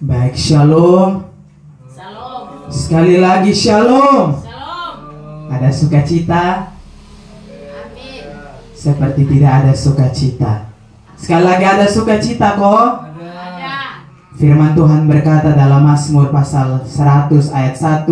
Baik, shalom. Shalom. Sekali lagi shalom. Shalom. Ada sukacita? Amin. Seperti tidak ada sukacita. Sekali lagi ada sukacita kok? Ada. Firman Tuhan berkata dalam Mazmur pasal 100 ayat 1,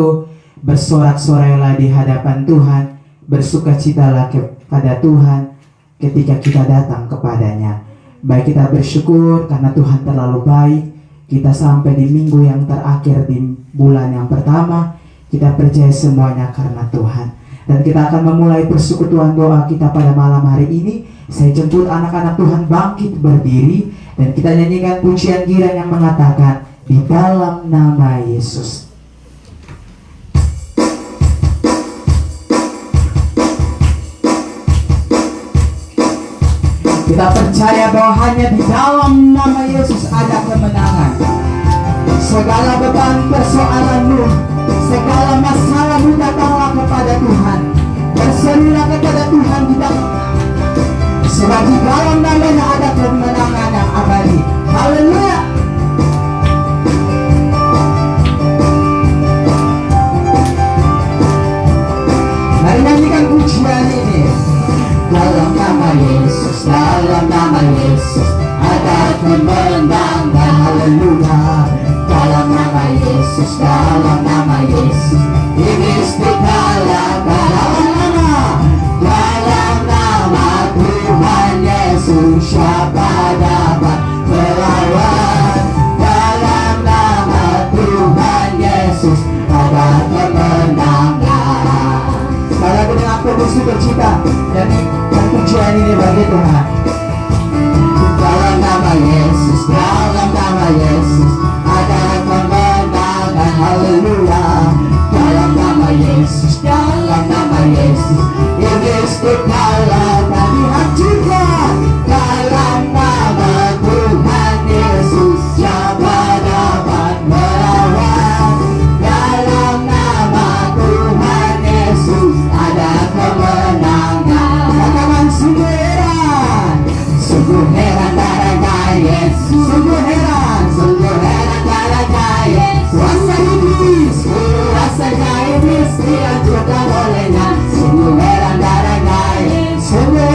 bersorak-sorailah di hadapan Tuhan, bersukacitalah kepada Tuhan ketika kita datang kepadanya. Baik, kita bersyukur karena Tuhan terlalu baik. Kita sampai di minggu yang terakhir di bulan yang pertama. Kita percaya semuanya karena Tuhan. Dan kita akan memulai persekutuan doa kita pada malam hari ini. Saya jemput anak-anak Tuhan bangkit berdiri. Dan kita nyanyikan pujian girang yang mengatakan, di dalam nama Yesus. Kita percaya bahwa hanya di dalam nama Yesus ada kemenangan. Segala beban persoalanmu, segala masalahmu, datanglah kepada Tuhan. Berserulah kepada Tuhan di dalam, sebab di dalam namanya ada kemenangan yang abadi. Haleluya. Mari nyanyikan pujian ini. Dalam nama Yesus, dalam nama Yesus ada kemenangan. Haleluya. Dalam nama Yesus, dalam nama Yesus iblis dikalahkan. Dalam nama Tuhan Yesus siapa dapat melawan? Dalam nama Tuhan Yesus ada kemenangan. Sekali lagi dengan penuh sukacita dan pujian ini bagi Tuhan. Dalam nama Yesus, dalam nama Yesus ada kemenangan. Haleluya. Dalam nama Yesus, dalam nama Yesus iblis dikalahkan, dihancurkan. Dalam nama Tuhan Yesus siapa dapat melawan? Dalam nama Tuhan Yesus ada kemenangan. Katakan sungguh heran, sungguh heran darahnya Yesus. Sungguh heran darahnya Yesus. Kuasanya iblis dihancurkan olehnya. Sungguh heran darahnya Yesus. Sungguh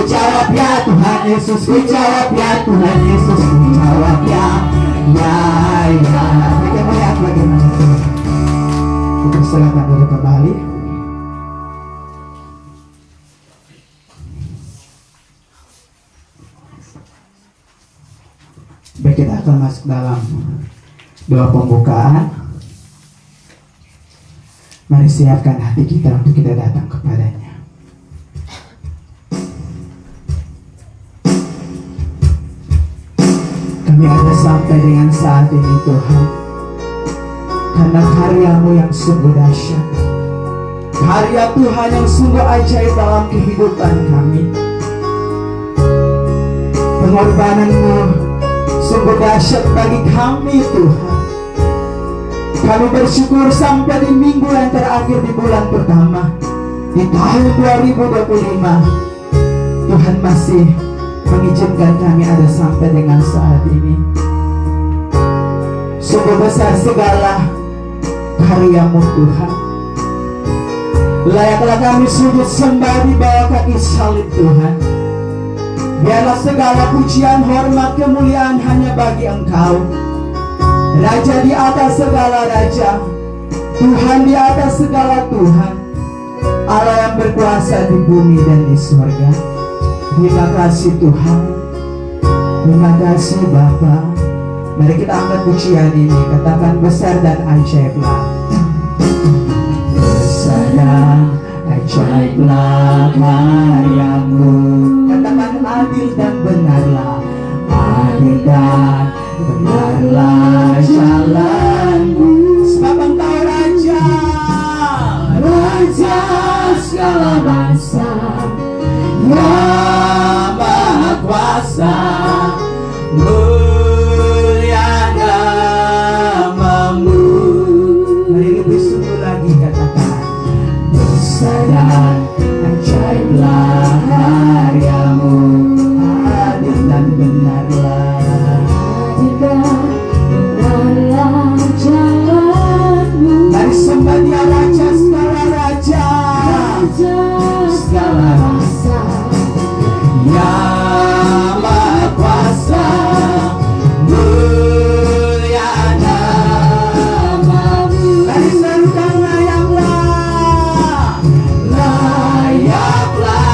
jawab ya Tuhan Yesus, ku jawab ya Tuhan Yesus, ku jawab ya. Bagaimana bagaimana? Kita silakan duduk kembali. Baik, kita akan masuk dalam doa pembukaan. Mari siapkan hati kita untuk kita datang kepadanya. Kami ada sampai dengan saat ini Tuhan, karena karya-Mu yang sungguh dahsyat, karya Tuhan yang sungguh ajaib dalam kehidupan kami. Pengorbanan-Mu sungguh dahsyat bagi kami Tuhan. Kami bersyukur sampai di minggu yang terakhir di bulan pertama di tahun 2025, Tuhan masih mengizinkan kami ada sampai dengan saat ini. Sungguh besar segala karya-Mu Tuhan. Layaklah kami sujud sembah di bawah kaki salib Tuhan. Biarlah segala pujian, hormat, kemuliaan hanya bagi Engkau, Raja di atas segala raja, Tuhan di atas segala Tuhan, Allah yang berkuasa di bumi dan di surga. Terima kasih Tuhan, terima kasih Bapa. Mari kita angkat pujian ini, katakan besar dan ajaiblah. Besar dan ajaiblah karya-Mu. Katakan adil dan benarlah, adil dan benarlah jalan-Mu. Sebab Engkau Raja, Raja segala bangsa, yang Maha Kuasa, mulia nama-Mu. Mari lebih sungguh lagi katakan, besar dan ajaiblah karya-Mu, adil dan benarlah. Mari sembah Dia, Raja segala raja, segala bangsa, yang Maha Kuasa, mulia nama-Mu. Mari serukan layaklah, layaklah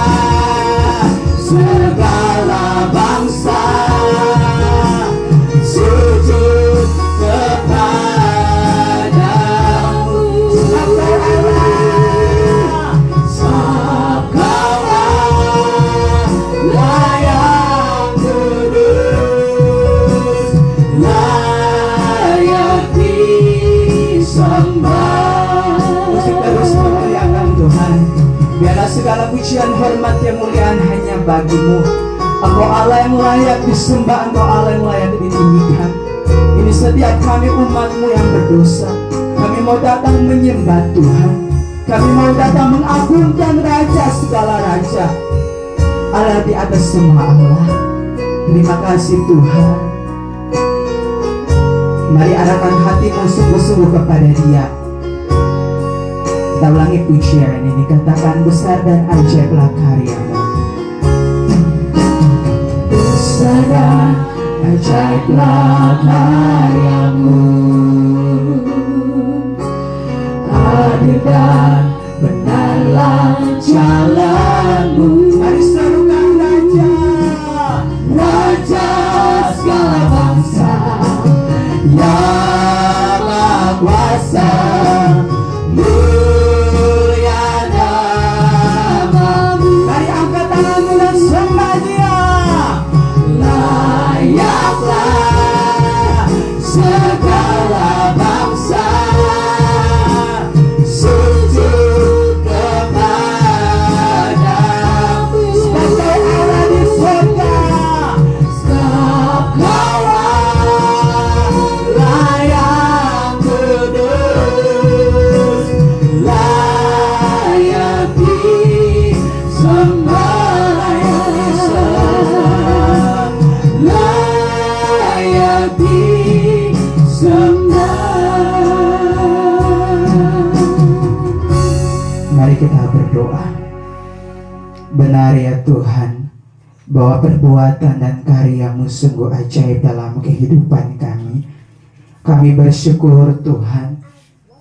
segala bangsa sujud kepadamu. Sebab Kau Allah, sebab Kau Allah yang kudus, layak disembah. Musik terus memuliakan Tuhan. Biarlah segala pujian, hormat, kemuliaan hanya bagi-Mu. Engkau Allah yang layak disembah, Engkau Allah yang layak ditinggikan. Ini setiap kami umat-Mu yang berdosa, kami mau datang menyembah Tuhan. Kami mau datang mengagungkan Raja segala raja, Allah di atas semua Allah. Terima kasih Tuhan. Mari arahkan hatimu sungguh-sungguh kepada Dia. Kita ulangi pujian ini, katakan besar dan ajaiblah karya-Mu. Besar dan ajaiblah karya-Mu, adil dan benarlah jalan-Mu. Mari serukan Raja, Raja segala bangsa, yang Maha Kuasa, mulia nama-Mu. Mari angkat tanganmu dan sembah Dia. Layaklah segala bangsa sujud kepadamu. Sebab Kau Allah di surga, sebab Kau Allah yang kudus, layak disembah, layak disembah. Mari kita berdoa. Benar ya Tuhan, bahwa perbuatan dan karya-Mu sungguh ajaib dalam kehidupan kami. Kami bersyukur Tuhan,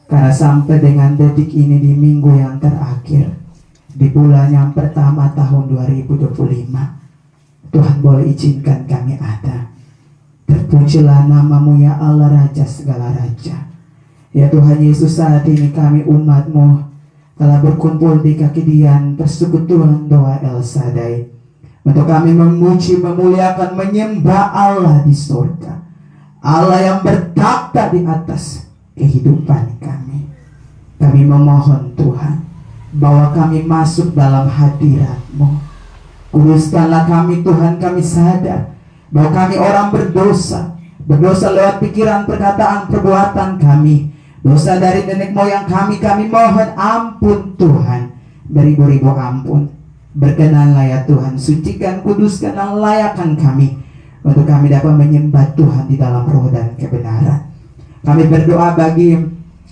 karena sampai dengan detik ini di minggu yang terakhir, di bulan yang pertama tahun 2025, Tuhan boleh izinkan kami ada. Terpujilah nama-Mu ya Allah, Raja segala Raja. Ya Tuhan Yesus, saat ini kami umat-Mu telah berkumpul di kaki dian persekutuan doa El Shaddai, untuk kami memuji, memuliakan, menyembah Allah di surga, Allah yang bertakhta di atas kehidupan kami. Kami memohon Tuhan, bahwa kami masuk dalam hadirat-Mu. Kuduskanlah kami Tuhan. Kami sadar bahwa kami orang berdosa lewat pikiran, perkataan, perbuatan kami. Dosa dari nenek moyang kami mohon ampun Tuhan, beribu-ribu ampun. Berkenanlah ya Tuhan, sucikan, kuduskan, dan layakkan kami, untuk kami dapat menyembah Tuhan di dalam roh dan kebenaran. Kami berdoa bagi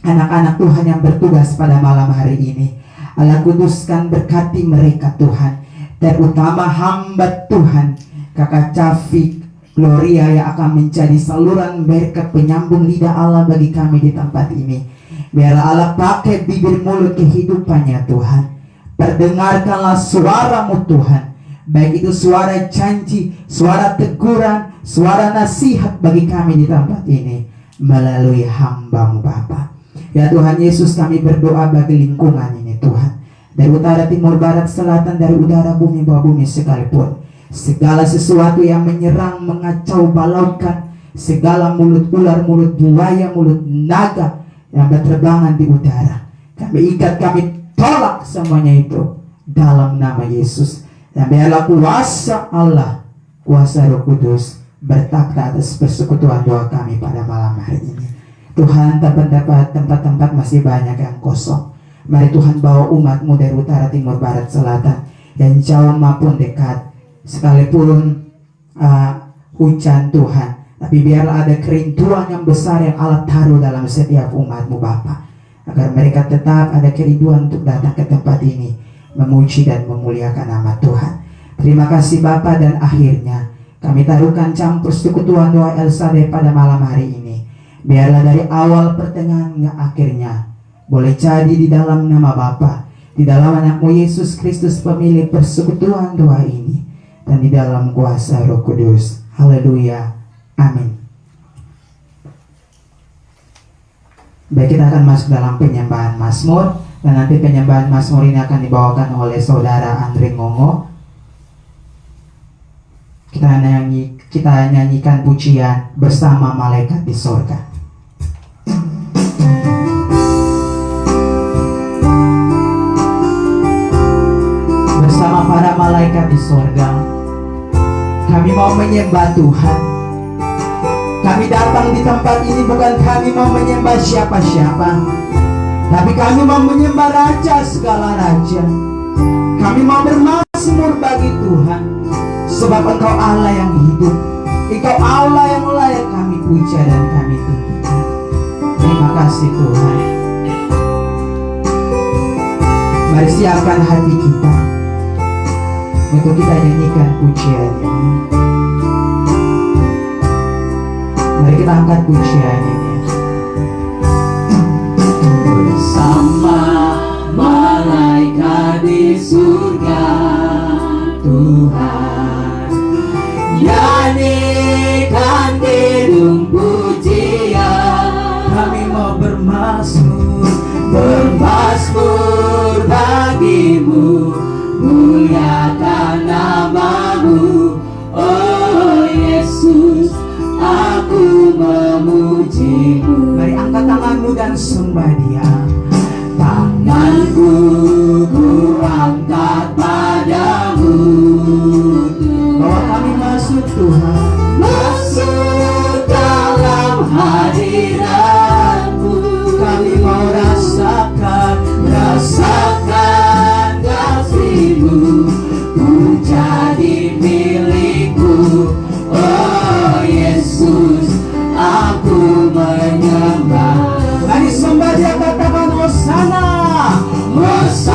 anak-anak Tuhan yang bertugas pada malam hari ini. Allah, kuduskan, berkati mereka Tuhan, terutama hamba Tuhan Kakak Cafik Gloria yang akan menjadi saluran berkat penyambung lidah Allah bagi kami di tempat ini. Biarlah Allah pakai bibir mulut kehidupannya Tuhan. Perdengarkanlah suara-Mu Tuhan, baik itu suara janji, suara teguran, suara nasihat bagi kami di tempat ini, melalui hamba-Mu Bapa. Ya Tuhan Yesus, kami berdoa bagi lingkungan ini Tuhan, dari utara, timur, barat, selatan, dari udara, bumi, bawah bumi sekalipun. Segala sesuatu yang menyerang, mengacau, balaukan, segala mulut ular, mulut buaya, mulut naga yang berterbangan di udara, kami ikat, kami tolak semuanya itu dalam nama Yesus. Dan biarlah kuasa Allah, kuasa Roh Kudus bertakhta atas persekutuan doa kami pada malam hari ini. Tuhan, tempat-tempat masih banyak yang kosong. Mari Tuhan bawa umat-Mu dari utara, timur, barat, selatan, yang jauh maupun dekat. Sekalipun hujan Tuhan, tapi biarlah ada kerinduan yang besar yang Allah taruh dalam setiap umat-Mu Bapa, agar mereka tetap ada kerinduan untuk datang ke tempat ini, memuji dan memuliakan nama Tuhan. Terima kasih Bapa, dan akhirnya kami taruhkan jam persekutuan doa El Shaddai pada malam hari ini. Biarlah dari awal, pertengahan, hingga akhirnya boleh jadi di dalam nama Bapa, di dalam anak-Mu Yesus Kristus pemilik persekutuan doa ini, dan di dalam kuasa Roh Kudus. Haleluya. Amin. Baik, kita akan masuk dalam penyembahan Mazmur, dan nanti penyembahan Mazmur ini akan dibawakan oleh Saudara Andre Ngongo. Kita nyanyikan pujian bersama malaikat di sorga. Bersama para malaikat di sorga, kami mau menyembah Tuhan. Kami datang di tempat ini bukan kami mau menyembah siapa-siapa, tapi kami mau menyembah Raja segala Raja. Kami mau bermazmur bagi Tuhan, sebab Engkau Allah yang hidup, Engkau Allah yang layak kami puja dan kami tinggikan. Terima kasih Tuhan. Mari siapkan hati kita untuk kita nyanyikan pujian ini. Mari kita angkat pujian ini. Bersama malaikat di surga, Tuhan nyanyikan kidung pujian. Kami mau bermazmur bagimu, muliakan nama-Mu. Oh Yesus, aku memuji-Mu. Mari angkat tanganmu dan sembah Dia. Tanganku ku angkat padamu, Bahwa kami masuk Tuhan, masuk dalam hadirat-Mu. kami mau rasakan kasih-Mu, ku jadi milik-Mu. Oh Yesus, aku menyembah. Mari sembah Dia, katakan Hosana. Hosana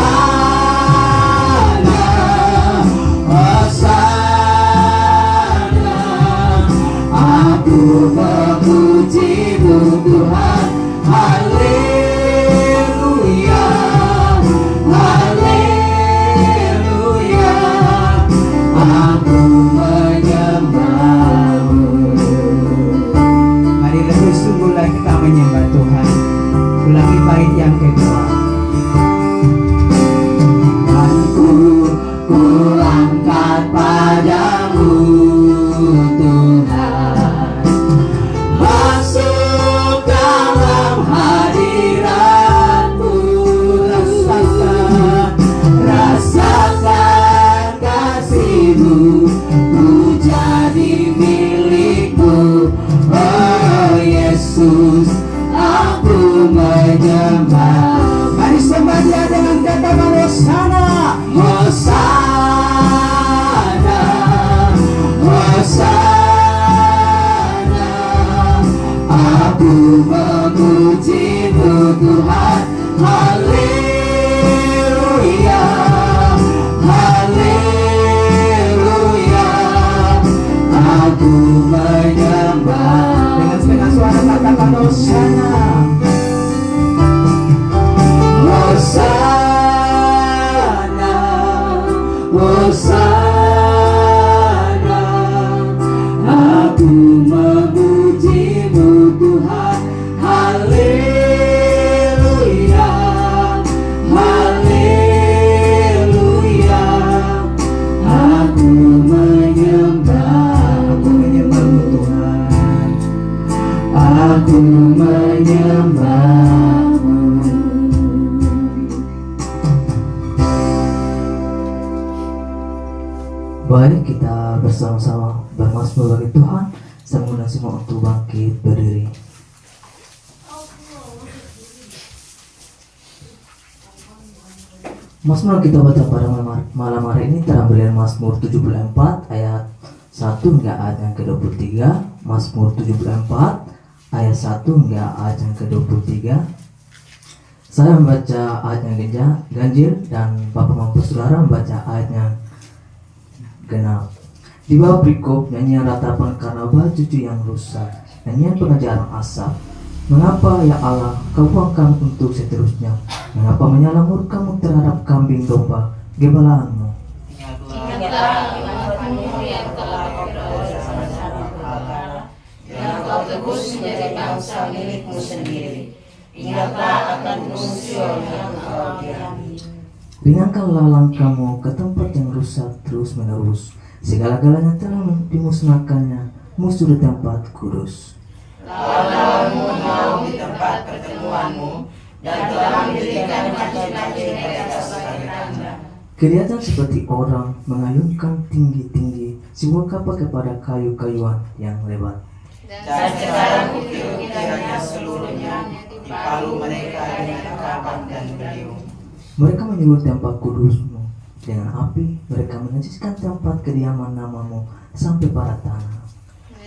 Hosana, Hosana, aku memuji-Mu Tuhan. Haleluya, haleluya, aku menyembah. Dengan setengah suara katakan Hosana. Hosana, Hosana, aku memuji-Mu Tuhan. Haleluya, haleluya, aku menyembah. Aku menyembah-Mu Tuhan. Aku menyembah-Mu. Mari kita bersama-sama bermazmur bagi Tuhan. Saya mengundang semua untuk bangkit berdiri. Mazmur yang kita baca pada malam hari ini terambil dari Mazmur 74 ayat 1 hingga ayat yang ke-23. Mazmur 74 ayat 1 hingga ayat yang ke-23. Saya membaca ayat yang ganjil dan Bapak Mampu Saudara membaca ayat yang genap. Di bawah perikop nyanyian ratapan karena baju cucu yang rusak, nyanyian pengajaran asap. Mengapa ya Allah kau buang kami untuk seterusnya? Mengapa menyala murkamu terhadap kambing domba gembalaanmu? Ingatlah iman-Mu yang telah Kau peroleh bersama-sama Allah, yang Kau tebus menjadi bangsa milik-Mu sendiri. Ingatlah akan Gunung Sion yang Kau diami. Ringankanlah langkahmu ke tempat yang rusak terus menerus. Segala-galanya telah dimusnahkannya, musuh di tempat kudus. Lawan-lawanmu mau di tempat pertemuanmu, dan telah mendirikan masjid-masjid di atas langit-langit. Kelihatan seperti orang mengayunkan tinggi-tinggi sebuah kapal kepada kayu-kayuan yang lebat. Dan sekarang ukir-ukirannya seluruhnya dipalu mereka dengan kapak dan beliung. Mereka menyulut tempat kudusmu dengan api. Mereka menajiskan tempat kediaman namamu sampai pada tanah.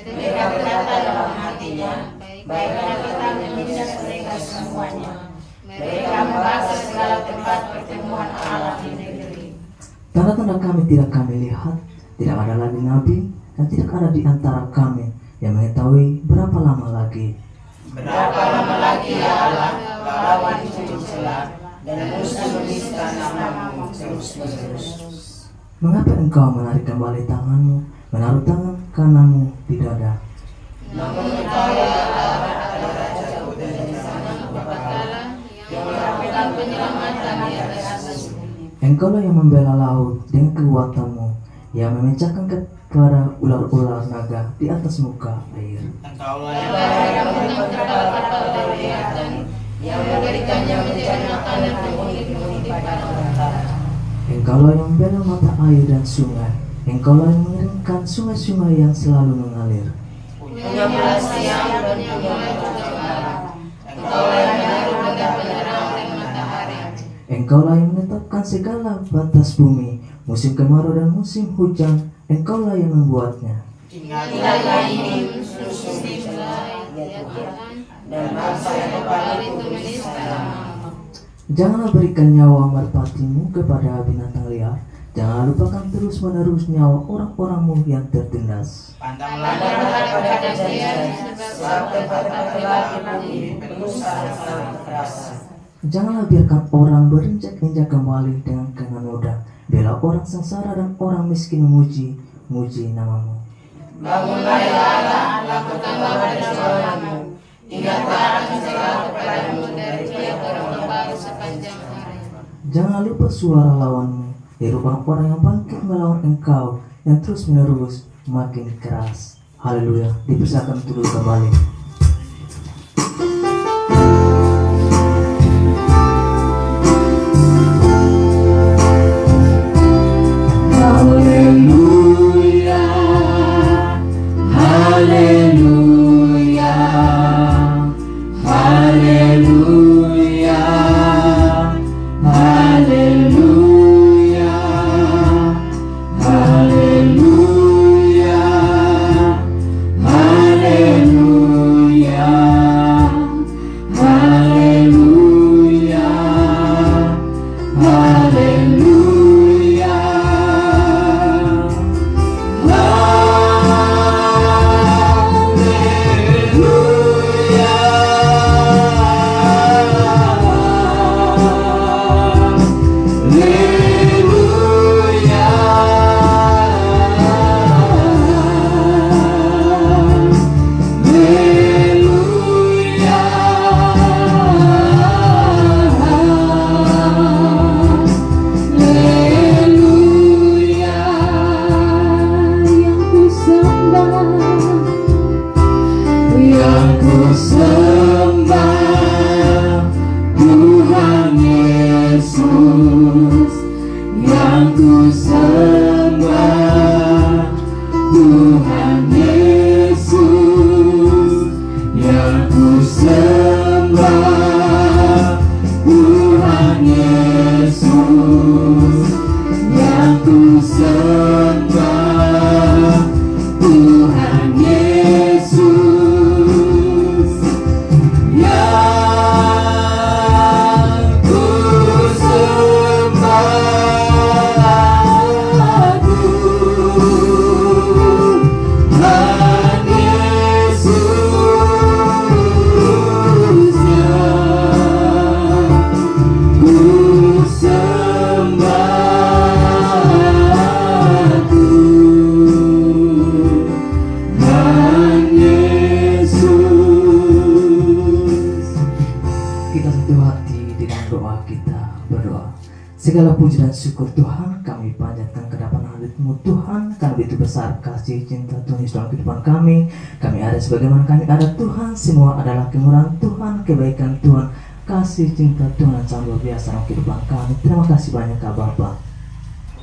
Mereka berkata dalam hatinya, baiklah kita menindas mereka semuanya. Mereka membakar segala tempat pertemuan Allah di negeri. Tanda-tanda kami tidak kami lihat, tidak ada lagi nabi, dan tidak ada di antara kami yang mengetahui berapa lama lagi. Berapa lama lagi ya Allah, lawan cucu celah dan musuh menista namamu terus-menerus. Mengapa engkau menarik kembali tanganmu, menaruh tangan kananmu di dada? Namun engkau ya Allah adalah Raja dan Sang Bapa yang melakukan penyelamatan di atas bumi. Engkaulah yang membela laut dengan kekuatanmu, yang memecahkan kepada ular-ular naga di atas muka air. Engkaulah yang menang kapal-kapal Leviathan, yang memberikannya menjadi makanan penghuni-penghuni di padang utara. Engkaulah yang membela mata air dan sungai. Engkaulah yang mengeringkan sungai-sungai yang selalu mengalir. Punya belas siang dan punya juga malam. Engkaulah yang menaruh benda penerang dan matahari. Engkaulah yang menetapkan segala batas bumi, musim kemarau dan musim hujan. Engkaulah yang membuatnya. Ingatlah ini musuh dimulai, ya Tuhan, dan bangsa yang kepala itu menista namamu. Janganlah berikan nyawa merpatimu kepada binatang liar. Janganlah lupakan terus menerus nyawa orang-orangmu yang tertindas. Pandanglah kepada dia, sebab tempat telah bumi penuh salah kekerasan. Janganlah biarkan orang berinjak-injak kembali dengan mudah. Bela orang sengsara dan orang miskin muji namamu. Bangunlah ya Allah, lakukanlah perjuanganmu. Ingatlah akan segala kepadamu dari tiap orang baru sepanjang hari. Jangan lupa suara lawanmu, yaitu orang-orang yang bangkit melawan engkau, yang terus menerus makin keras. Haleluya, dipersilakan untuk duduk kembali. Haleluya, haleluya, haleluya, haleluya, ku sembah Tuhan Yesus, yang ku sembah Tuhan Yesus, yang ku sembah Tuhan Yesus, yang ku sembah Tuhan Yesus, yang ku sembah Tuhan Yesus. Kita satu hati dengan doa kita berdoa. Segala puji dan syukur Tuhan kami panjatkan ke depan hadirat-Mu Tuhan, karena begitu besar kasih cinta Tuhan Yesus dalam kehidupan kami. Kami ada sebagaimana kami ada Tuhan, semua adalah kemurahan Tuhan, kebaikan Tuhan, kasih cinta Tuhan yang sangat luar biasa dalam kehidupan kami. Terima kasih banyak Kak Bapa.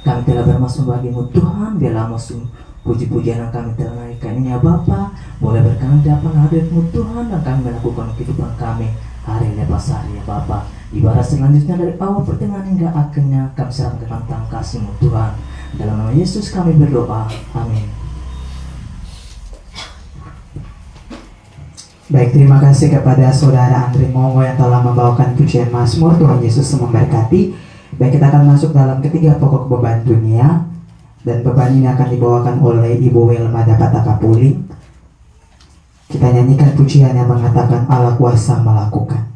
Kami telah bermasuk bagimu Tuhan, biarlah masuk puji-pujian yang kami telah naikkan ini ya Bapa, boleh berkenan di hadapan hadirat-Mu Tuhan, dan kami melakukan kehidupan kami hari lepas hari ya Bapa. Ibarat selanjutnya dari awal pertengahan hingga akhirnya kami serahkan ke dalam tangan kasih-Mu Tuhan. Dalam nama Yesus kami berdoa, amin. Baik, terima kasih kepada Saudara Andri Mongo yang telah membawakan pujian Mazmur. Tuhan Yesus memberkati. Baik, kita akan masuk dalam ketiga pokok beban dunia, dan beban ini akan dibawakan oleh Ibu Wilma Dapataka Puling. Kita nyanyikan pujian yang mengatakan Allah kuasa melakukan.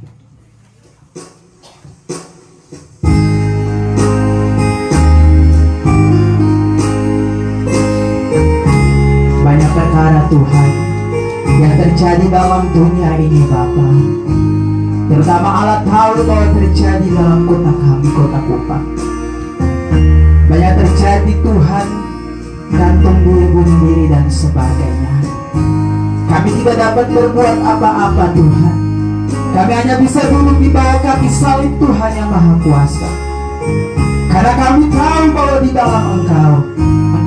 Banyak perkara Tuhan yang terjadi dalam dunia ini Bapa. Terutama Allah tahu bahwa terjadi dalam kota kami, kota Kupang. Banyak terjadi Tuhan, gantung bunuh diri dan sebagainya. Kami tidak dapat berbuat apa-apa Tuhan. Kami hanya bisa duduk di bawah kaki salib Tuhan yang Maha Kuasa. Karena kami tahu bahwa di dalam Engkau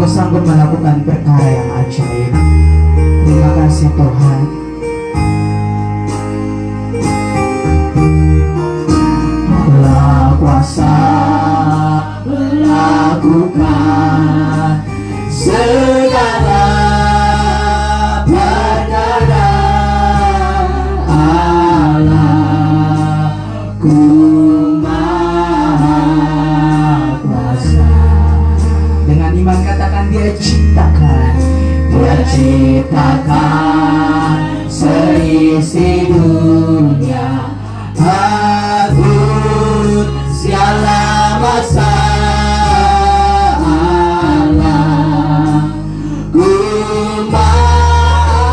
sanggup melakukan perkara yang ajaib. Terima kasih Tuhan. Allah kuasa melakukan segala perkara. Allahku Maha Kuasa. Dengan iman katakan Dia ciptakan. Dia ciptakan seisi dunia, atur segala masa. Allahku Maha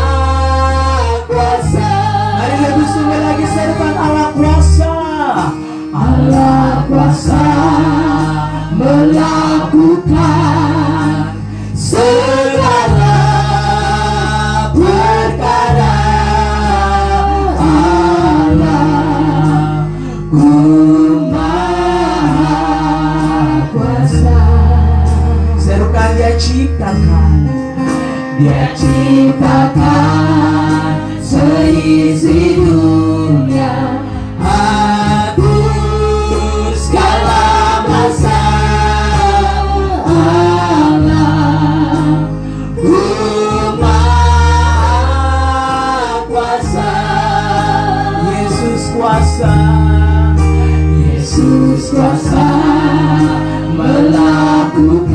Kuasa. Mari lebih sungguh lagi serukan Allah kuasa. Allah kuasa melakukan segala perkara. Allahku Maha Kuasa. Serukan Dia ciptakan. Dia ciptakan seisi dunia, atur segala masa. Allahku Maha Kuasa. Yesus kuasa. Yesus kuasa melakukan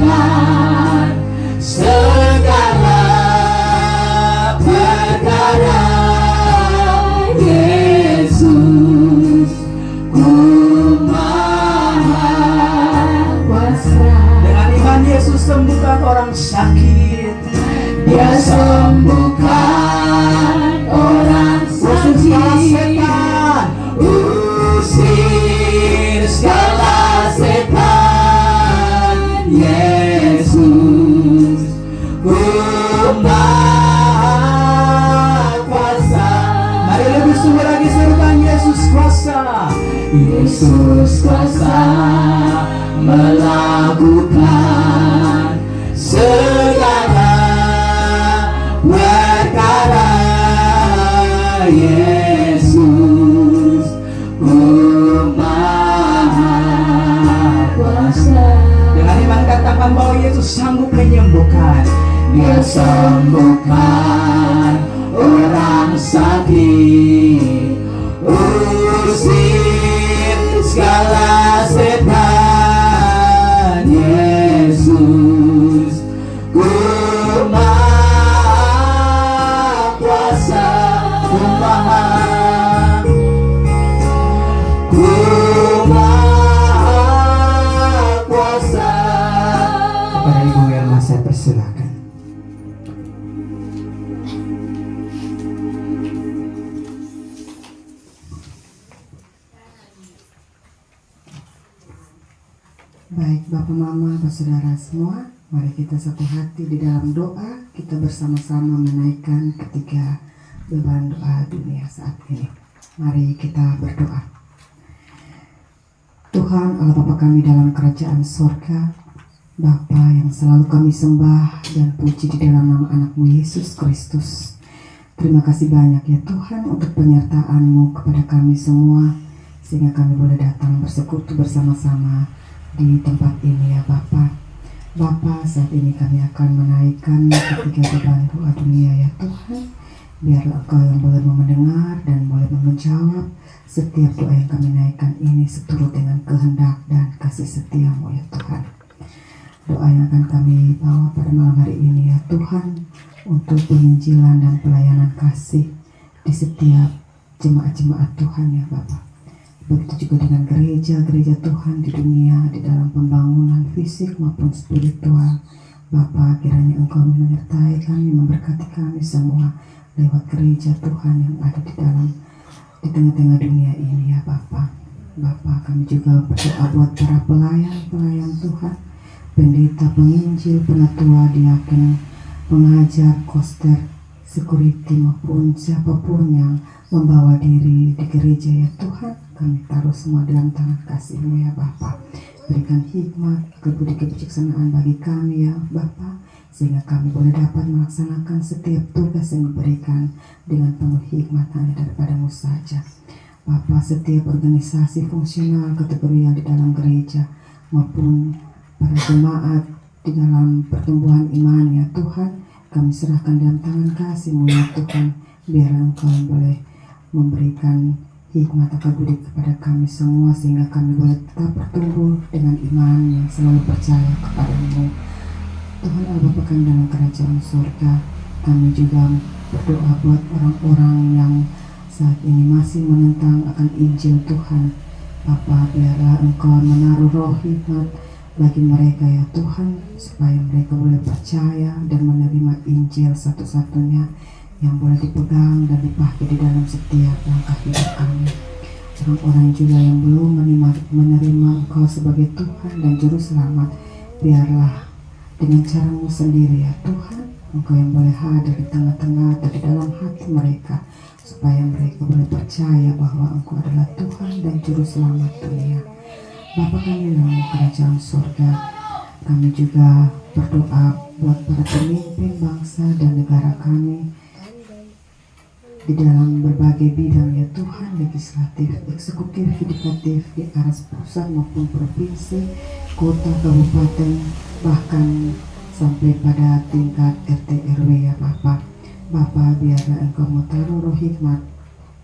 segala perkara. Yesus ku Maha Kuasa. Dengan iman Yesus sembuhkan orang sakit. Dia sembuhkan orang sakit, usir segala setan. Yesus ku Maha Kuasa. Mari lebih sungguh lagi serukan Yesus kuasa. Yesus kuasa melakukan segala perkara. Yesus ku maha kuasa. Dengan iman katakan bahwa Yesus sanggup menyembuhkan. Dia sembuhkan orang sakit, usir segala setan. Yesus ku maha kuasa, ku maha kuasa. Kepada Ibu Wilma saya persilakan. Baik Bapak Mama, Saudara semua, mari kita satu hati di dalam doa. Kita bersama-sama menaikkan ketiga beban doa dunia saat ini. Mari kita berdoa. Tuhan Allah Bapa kami dalam kerajaan sorga, Bapa yang selalu kami sembah dan puji di dalam nama anak-Mu Yesus Kristus. Terima kasih banyak ya Tuhan untuk penyertaan-Mu kepada kami semua, sehingga kami boleh datang bersekutu bersama-sama di tempat ini ya Bapa. Bapa, saat ini kami akan menaikkan ketiga beban doa dunia ya Tuhan. Biarlah Engkau yang boleh mendengar dan boleh menjawab setiap doa yang kami naikkan ini seturut dengan kehendak dan kasih setia-Mu ya Tuhan. Doa yang akan kami bawa pada malam hari ini ya Tuhan, untuk penginjilan dan pelayanan kasih di setiap jemaat-jemaat Tuhan ya Bapa. Begitu juga dengan gereja-gereja Tuhan di dunia, di dalam pembangunan fisik maupun spiritual. Bapa, kiranya Engkau menyertai kami, memberkati kami semua lewat gereja Tuhan yang ada di tengah-tengah dunia ini ya Bapa. Bapa, kami juga berdoa buat para pelayan Tuhan, pendeta, penginjil, penatua, diaken, pengajar, koster, security maupun siapapun yang membawa diri di gereja ya Tuhan. Kami taruh semua dalam tangan kasih-Mu ya Bapa. Berikan hikmat, kebudi kebijaksanaan bagi kami ya Bapa, sehingga kami boleh dapat melaksanakan setiap tugas yang diberikan dengan penuh hikmat hanya daripada-Mu saja. Bapa, setiap organisasi fungsional kategori yang di dalam gereja maupun para jemaat di dalam pertumbuhan iman ya Tuhan, kami serahkan dalam tangan kasih-Mu ya Tuhan. Biar Engkau yang boleh memberikan hikmat akan budi kepada kami semua, sehingga kami boleh tetap bertumbuh dengan iman yang selalu percaya kepada-Mu. Tuhan Allah Bapa kami dalam kerajaan surga, kami juga berdoa buat orang-orang yang saat ini masih menentang akan Injil Tuhan. Bapa, biarlah Engkau menaruh roh hikmat bagi mereka ya Tuhan, supaya mereka boleh percaya dan menerima Injil satu-satunya yang boleh dipegang dan dipakai di dalam setiap langkah hidup kami. Orang-orang juga yang belum menerima Engkau sebagai Tuhan dan Juru Selamat, biarlah dengan cara-Mu sendiri ya Tuhan, Engkau yang boleh hadir di tengah-tengah dan di dalam hati mereka, supaya mereka boleh percaya bahwa Engkau adalah Tuhan dan Juru Selamat dunia. Bapa kami dalam kerajaan surga, kami juga berdoa buat para pemimpin bangsa dan negara kami di dalam berbagai bidang ya Tuhan, legislatif, eksekutif, yudikatif, di aras pusat maupun provinsi, kota, kabupaten, bahkan sampai pada tingkat RT RW ya Bapa. Bapa, biarlah Engkau mau taruh roh hikmat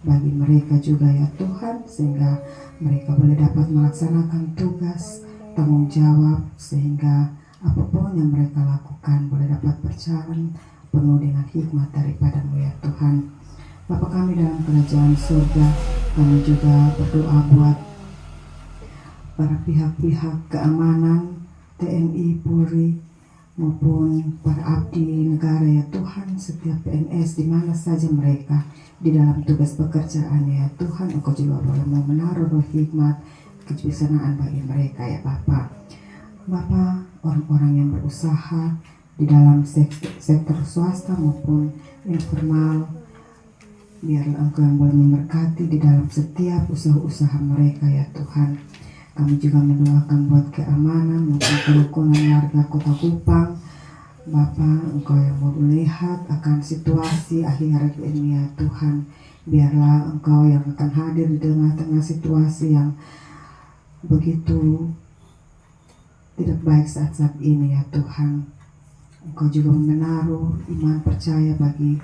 bagi mereka juga ya Tuhan, sehingga mereka boleh dapat melaksanakan tugas, tanggung jawab, sehingga apapun yang mereka lakukan boleh dapat berjalan penuh dengan hikmat daripada-Mu ya Tuhan. Bapa kami dalam kerajaan surga, kami juga berdoa buat para pihak-pihak keamanan, TNI, Polri, maupun para abdi negara ya Tuhan, setiap PNS di mana saja mereka di dalam tugas pekerjaannya ya Tuhan, Engkau juga boleh mau menaruh roh hikmat, kebijaksanaan bagi mereka ya Bapa. Bapa, orang-orang yang berusaha di dalam sektor swasta maupun informal, biarlah Engkau yang boleh memberkati di dalam setiap usaha-usaha mereka ya Tuhan. Kami juga mendoakan buat keamanan maupun kerukunan warga Kota Kupang. Bapa, Engkau yang mau melihat akan situasi akhir ini ya Tuhan. Biarlah Engkau yang akan hadir di tengah-tengah situasi yang begitu tidak baik saat-saat ini ya Tuhan. Engkau juga menaruh iman percaya bagi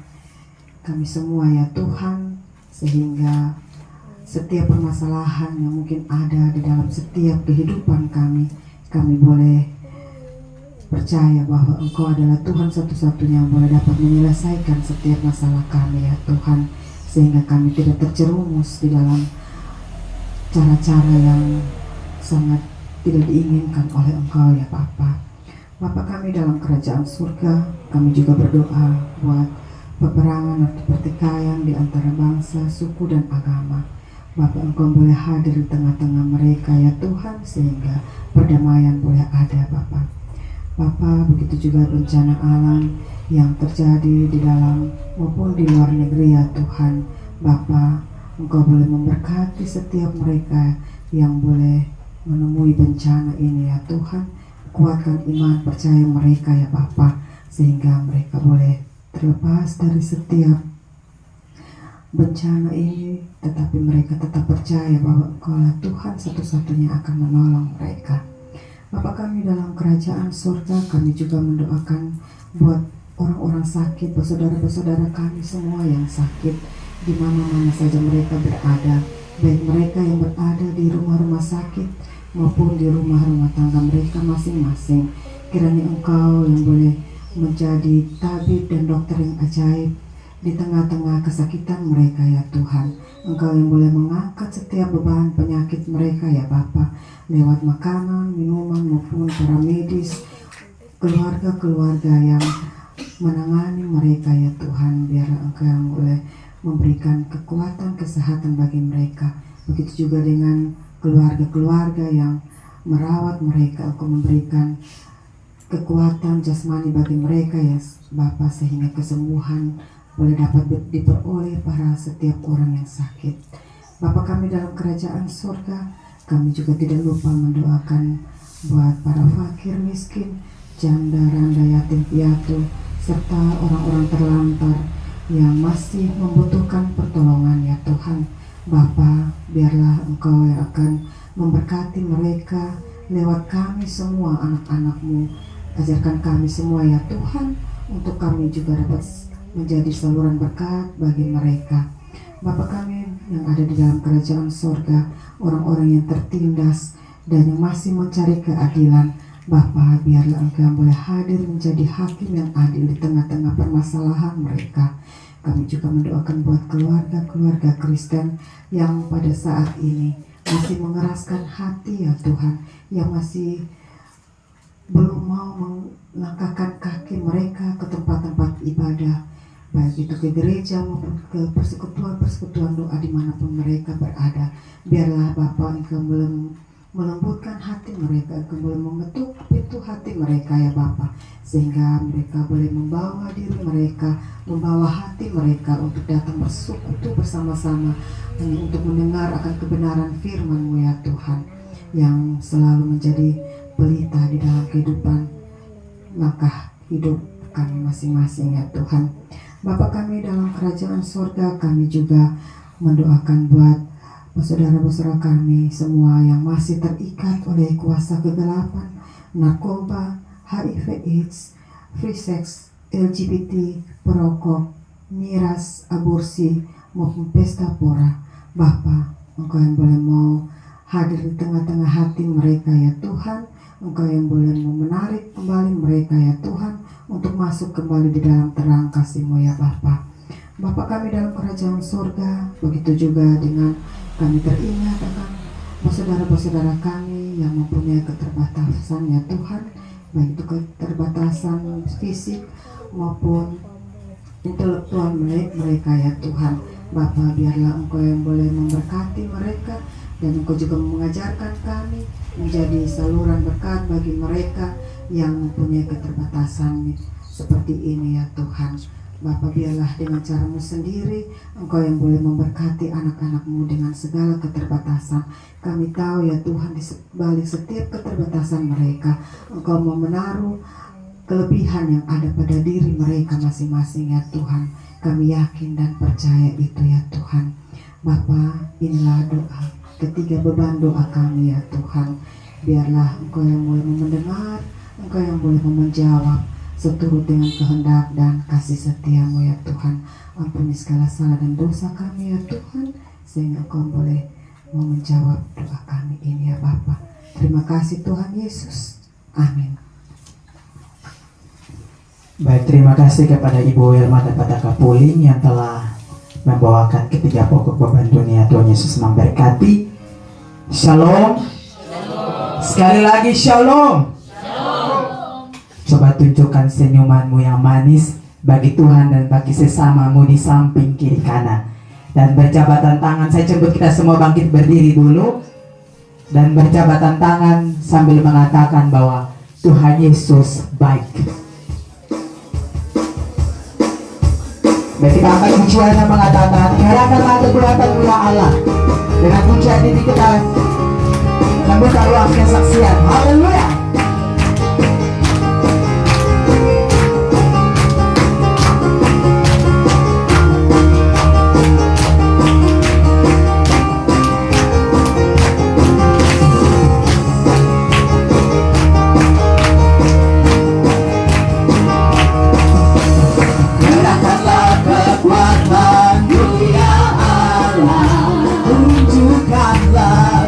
kami semua ya Tuhan, sehingga setiap permasalahan yang mungkin ada di dalam setiap kehidupan kami boleh percaya bahwa Engkau adalah Tuhan satu-satunya yang boleh dapat menyelesaikan setiap masalah kami ya Tuhan, sehingga kami tidak terjerumus di dalam cara-cara yang sangat tidak diinginkan oleh Engkau ya Bapa. Bapa kami dalam kerajaan surga, kami juga berdoa buat peperangan atau pertikaian di antara bangsa, suku dan agama. Bapa, Engkau boleh hadir di tengah-tengah mereka ya Tuhan, sehingga perdamaian boleh ada Bapa. Bapa, begitu juga bencana alam yang terjadi di dalam maupun di luar negeri ya Tuhan. Bapa, Engkau boleh memberkati setiap mereka yang boleh menemui bencana ini ya Tuhan. Kuatkan iman percaya mereka ya Bapa, sehingga mereka boleh terlepas dari setiap bencana ini, tetapi mereka tetap percaya bahwa Engkaulah Tuhan satu-satunya akan menolong mereka. Bapa kami dalam kerajaan surga, kami juga mendoakan buat orang-orang sakit, bersaudara-bersaudara kami semua yang sakit di mana-mana saja mereka berada, baik mereka yang berada di rumah-rumah sakit maupun di rumah-rumah tangga mereka masing-masing. Kiranya Engkau yang boleh menjadi tabib dan dokter yang ajaib di tengah-tengah kesakitan mereka ya Tuhan. Engkau yang boleh mengangkat setiap beban penyakit mereka ya Bapa, lewat makanan, minuman maupun para medis, keluarga-keluarga yang menangani mereka ya Tuhan. Biarlah Engkau yang boleh memberikan kekuatan kesehatan bagi mereka. Begitu juga dengan keluarga-keluarga yang merawat mereka, Engkau memberikan kekuatan jasmani bagi mereka ya Bapa, sehingga kesembuhan boleh dapat diperoleh para setiap orang yang sakit. Bapa kami dalam kerajaan surga, kami juga tidak lupa mendoakan buat para fakir miskin, janda, randa, yatim piatu, serta orang-orang terlantar yang masih membutuhkan pertolongan ya Tuhan. Bapa, biarlah Engkau yang akan memberkati mereka lewat kami semua anak-anak-Mu. Ajarkan kami semua ya Tuhan, untuk kami juga dapat menjadi saluran berkat bagi mereka. Bapa kami yang ada di dalam kerajaan surga, orang-orang yang tertindas dan yang masih mencari keadilan, Bapa, biarlah Engkau boleh hadir menjadi hakim yang adil di tengah-tengah permasalahan mereka. Kami juga mendoakan buat keluarga-keluarga Kristen yang pada saat ini masih mengeraskan hati ya Tuhan, yang masih belum mau melangkahkan kaki mereka ke tempat-tempat ibadah, baik itu ke gereja maupun ke persekutuan doa dimanapun mereka berada. Biarlah Bapa Engkau melembutkan hati mereka, Engkau boleh mengetuk pintu hati mereka ya Bapa, sehingga mereka boleh membawa diri mereka, membawa hati mereka untuk datang bersekutu bersama-sama untuk mendengar akan kebenaran firman-Mu ya Tuhan, yang selalu menjadi pelita di dalam kehidupan langkah hidup kami masing-masing ya Tuhan. Bapa kami dalam kerajaan surga, kami juga mendoakan buat saudara-saudara kami semua yang masih terikat oleh kuasa kegelapan, narkoba, HIV AIDS, free sex, LGBT, perokok, miras, aborsi, maupun pesta pora. Bapa, Engkau yang boleh mau hadir di tengah-tengah hati mereka ya Tuhan. Engkau yang boleh menarik kembali mereka ya Tuhan, untuk masuk kembali di dalam terang kasih-Mu ya Bapa. Bapa kami dalam kerajaan surga, begitu juga dengan kami teringat akan saudara-saudara kami yang mempunyai keterbatasan ya Tuhan, baik itu keterbatasan fisik maupun intelektual mereka ya Tuhan. Bapa, biarlah Engkau yang boleh memberkati mereka, dan Engkau juga mengajarkan kami menjadi saluran berkat bagi mereka yang mempunyai keterbatasan seperti ini ya Tuhan. Bapa, biarlah dengan caramu sendiri Engkau yang boleh memberkati anak-anakmu dengan segala keterbatasan. Kami tahu ya Tuhan, di balik setiap keterbatasan mereka Engkau mau menaruh kelebihan yang ada pada diri mereka masing-masing ya Tuhan. Kami yakin dan percaya itu ya Tuhan. Bapa, inilah doa, ketiga beban doa kami ya Tuhan. Biarlah Engkau yang boleh mendengar, Engkau yang boleh menjawab seturut dengan kehendak dan kasih setiamu ya Tuhan. Ampuni segala salah dan dosa kami ya Tuhan, sehingga Engkau boleh mau menjawab doa kami ini ya Bapa. Terima kasih Tuhan Yesus. Amin. Baik, terima kasih kepada Ibu Wilma dan Pak Kapuling yang telah membawakan ketiga pokok beban dunia. Tuhan Yesus memberkati. Shalom. Sekali lagi shalom. Coba tunjukkan senyumanmu yang manis bagi Tuhan dan bagi sesamamu di samping kiri kanan. Dan berjabatan tangan, saya jemput kita semua bangkit berdiri dulu. Dan berjabatan tangan sambil mengatakan bahwa Tuhan Yesus baik. Baik, kita angkat pujian yang mengatakan, nyalakanlah kekuatan-Mu ya Allah. Dengan pujian ini kita membuka ruang kesaksian. Haleluya.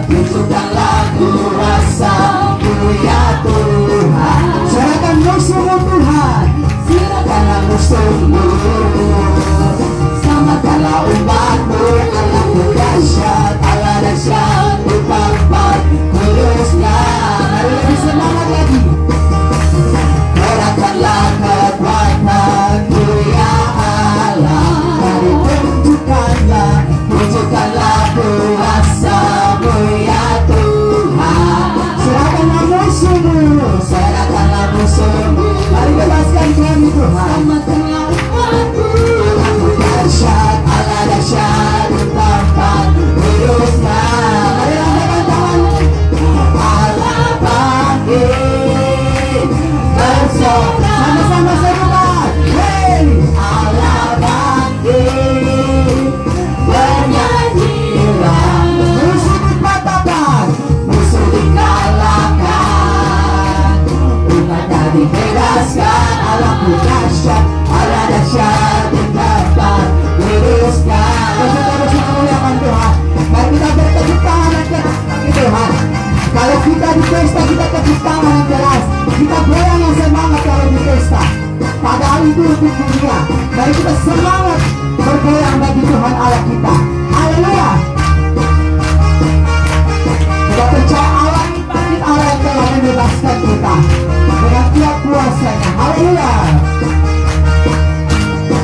Tunjukkanlah kuasa-Mu ya Tuhan. Serahkan musuhmu Tuhan, serahkanlah musuhmu. Selamatkanlah umat-Mu, Allah dahsyat, Allah dahsyat, Bapa kudusnya. Mari lebih semangat lagi. Serahkanlah kekuatan-Mu ya Allah. Mari tunjukkanlah kuasa-Mu ya Tuhan. Serahkanlah musuhmu, serahkanlah musuhmu. Mari bebaskan kami Tuhan. Selamatkanlah umat-Mu. Allah dahsyat, Allah dahsyat, Bapa kudusnya. Mari lambaikan tangan. Allah bangkit, bersorak. Sama-sama serukan. Hey, Allah bangkit, bernyanyilah. Musuh dipatahkan, musuh dikalahkan, umatnya dibebaskan. Allahku dahsyat, Allah dahsyat, Bapa kudusnya. Bersyukur memuliakan Tuhan. Mari kita bertepuk tangan yang keras bagi Tuhan. Kalau kita di pesta, kita tepuk tangan yang keras. Kita goyang yang semangat kalau di pesta. Padahal itu untuk dunia. Mari kita semangat bergoyang bagi Tuhan Allah kita. Haleluya. Kita percaya Allah ini bangkit, Allah yang telah membebaskan kita dengan tiap kuasanya. Haleluya.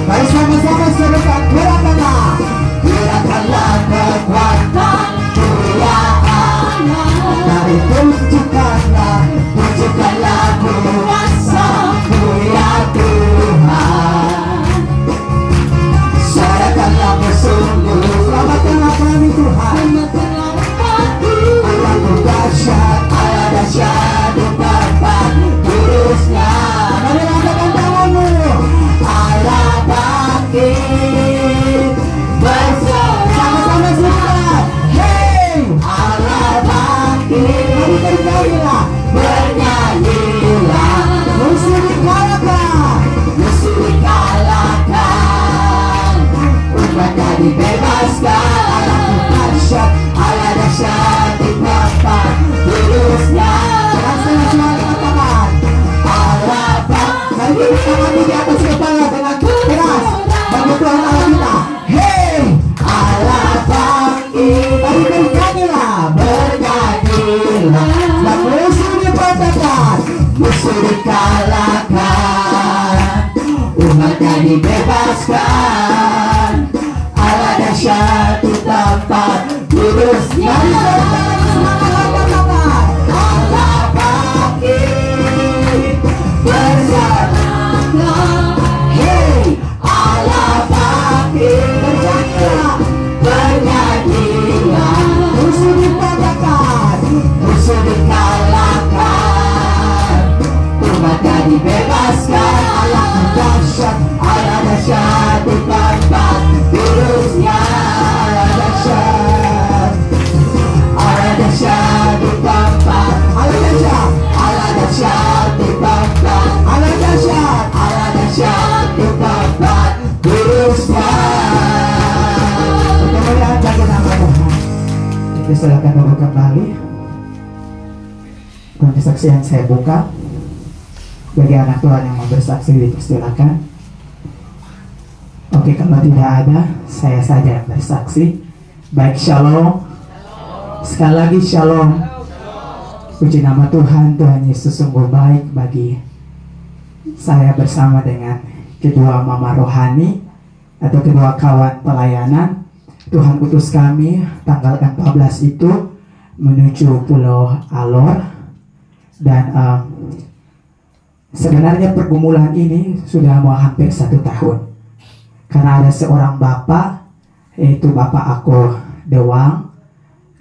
Mari sama-sama serukan, gerakanlah, gerakanlah kekuatan-Mu ya Allah. Mari tunjukkanlah kuasa-Mu ya Tuhan. Serahkanlah musuhmu, selamatkanlah kami Tuhan. Allah dahsyat, Allah dahsyat, Bapa kudusnya. Mari lambaikan tanganmu. Allah bangkit, bersorak. Sama-sama serukan. Hey, Allah bangkit. Mari bernyanyilah, bernyanyilah. Musuh dikalahkan, musuh dikalahkan, umatnya dibebaskan. Allah dahsyat, Allah dahsyat, Bapa kudusnya. Sama-sama semuanya katakan, Allah bangkit. Mari kita tanganmu di atas kepala dengan keras bagi Tuhan Allah kita. Hey, Allah bangkit. Mari bernyanyilah, bernyanyilah. Sebab musuh dipatahkan, musuh dikalahkan, umatnya dibebaskan. Allah dahsyat, Bapa kudusnya. Allah bangkit, bersorak. Hey, dibebaskan. Allahku dahsyat, Allah dahsyat di tempat virusnya. Allah dahsyat, Allah dahsyat di tempat. Allah dahsyat, Allah dahsyat di tempat. Allah dahsyat, Allah dahsyat di tempat virusnya. Kemuliaan bagi nama Tuhan. Kita silakan duduk kembali. Dan kesaksian saya buka. Bagi anak Tuhan yang mau bersaksi dipersilakan. Oke, kalau tidak ada, saya saja yang bersaksi. Baik, shalom. Sekali lagi shalom. Puji nama Tuhan, Tuhan Yesus sungguh baik bagi saya bersama dengan kedua mama rohani atau kedua kawan pelayanan. Tuhan utus kami tanggal 14 itu menuju Pulau Alor. Dan sebenarnya pergumulan ini sudah mau hampir 1 tahun. Karena ada seorang bapak, yaitu bapak aku Dewang,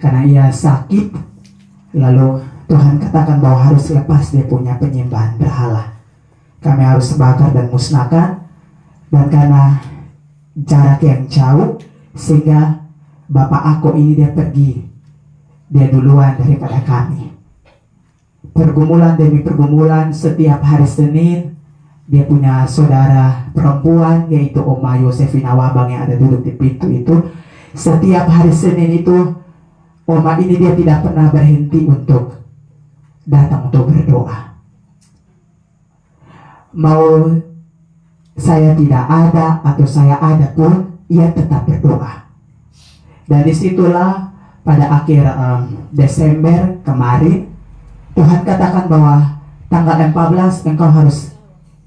karena ia sakit, lalu Tuhan katakan bahwa harus lepas dia punya penyembahan berhala. Kami harus bakar dan musnahkan. Dan karena jarak yang jauh, sehingga bapak aku ini dia pergi, dia duluan daripada kami. Pergumulan demi pergumulan, setiap hari Senin dia punya saudara perempuan yaitu Oma Yosefina Wabang yang ada duduk di pintu itu. Setiap hari Senin itu Oma ini dia tidak pernah berhenti untuk datang untuk berdoa. Mau saya tidak ada atau saya ada pun, ia tetap berdoa. Dan disitulah pada akhir Desember kemarin Tuhan katakan bahwa tanggal 14 engkau harus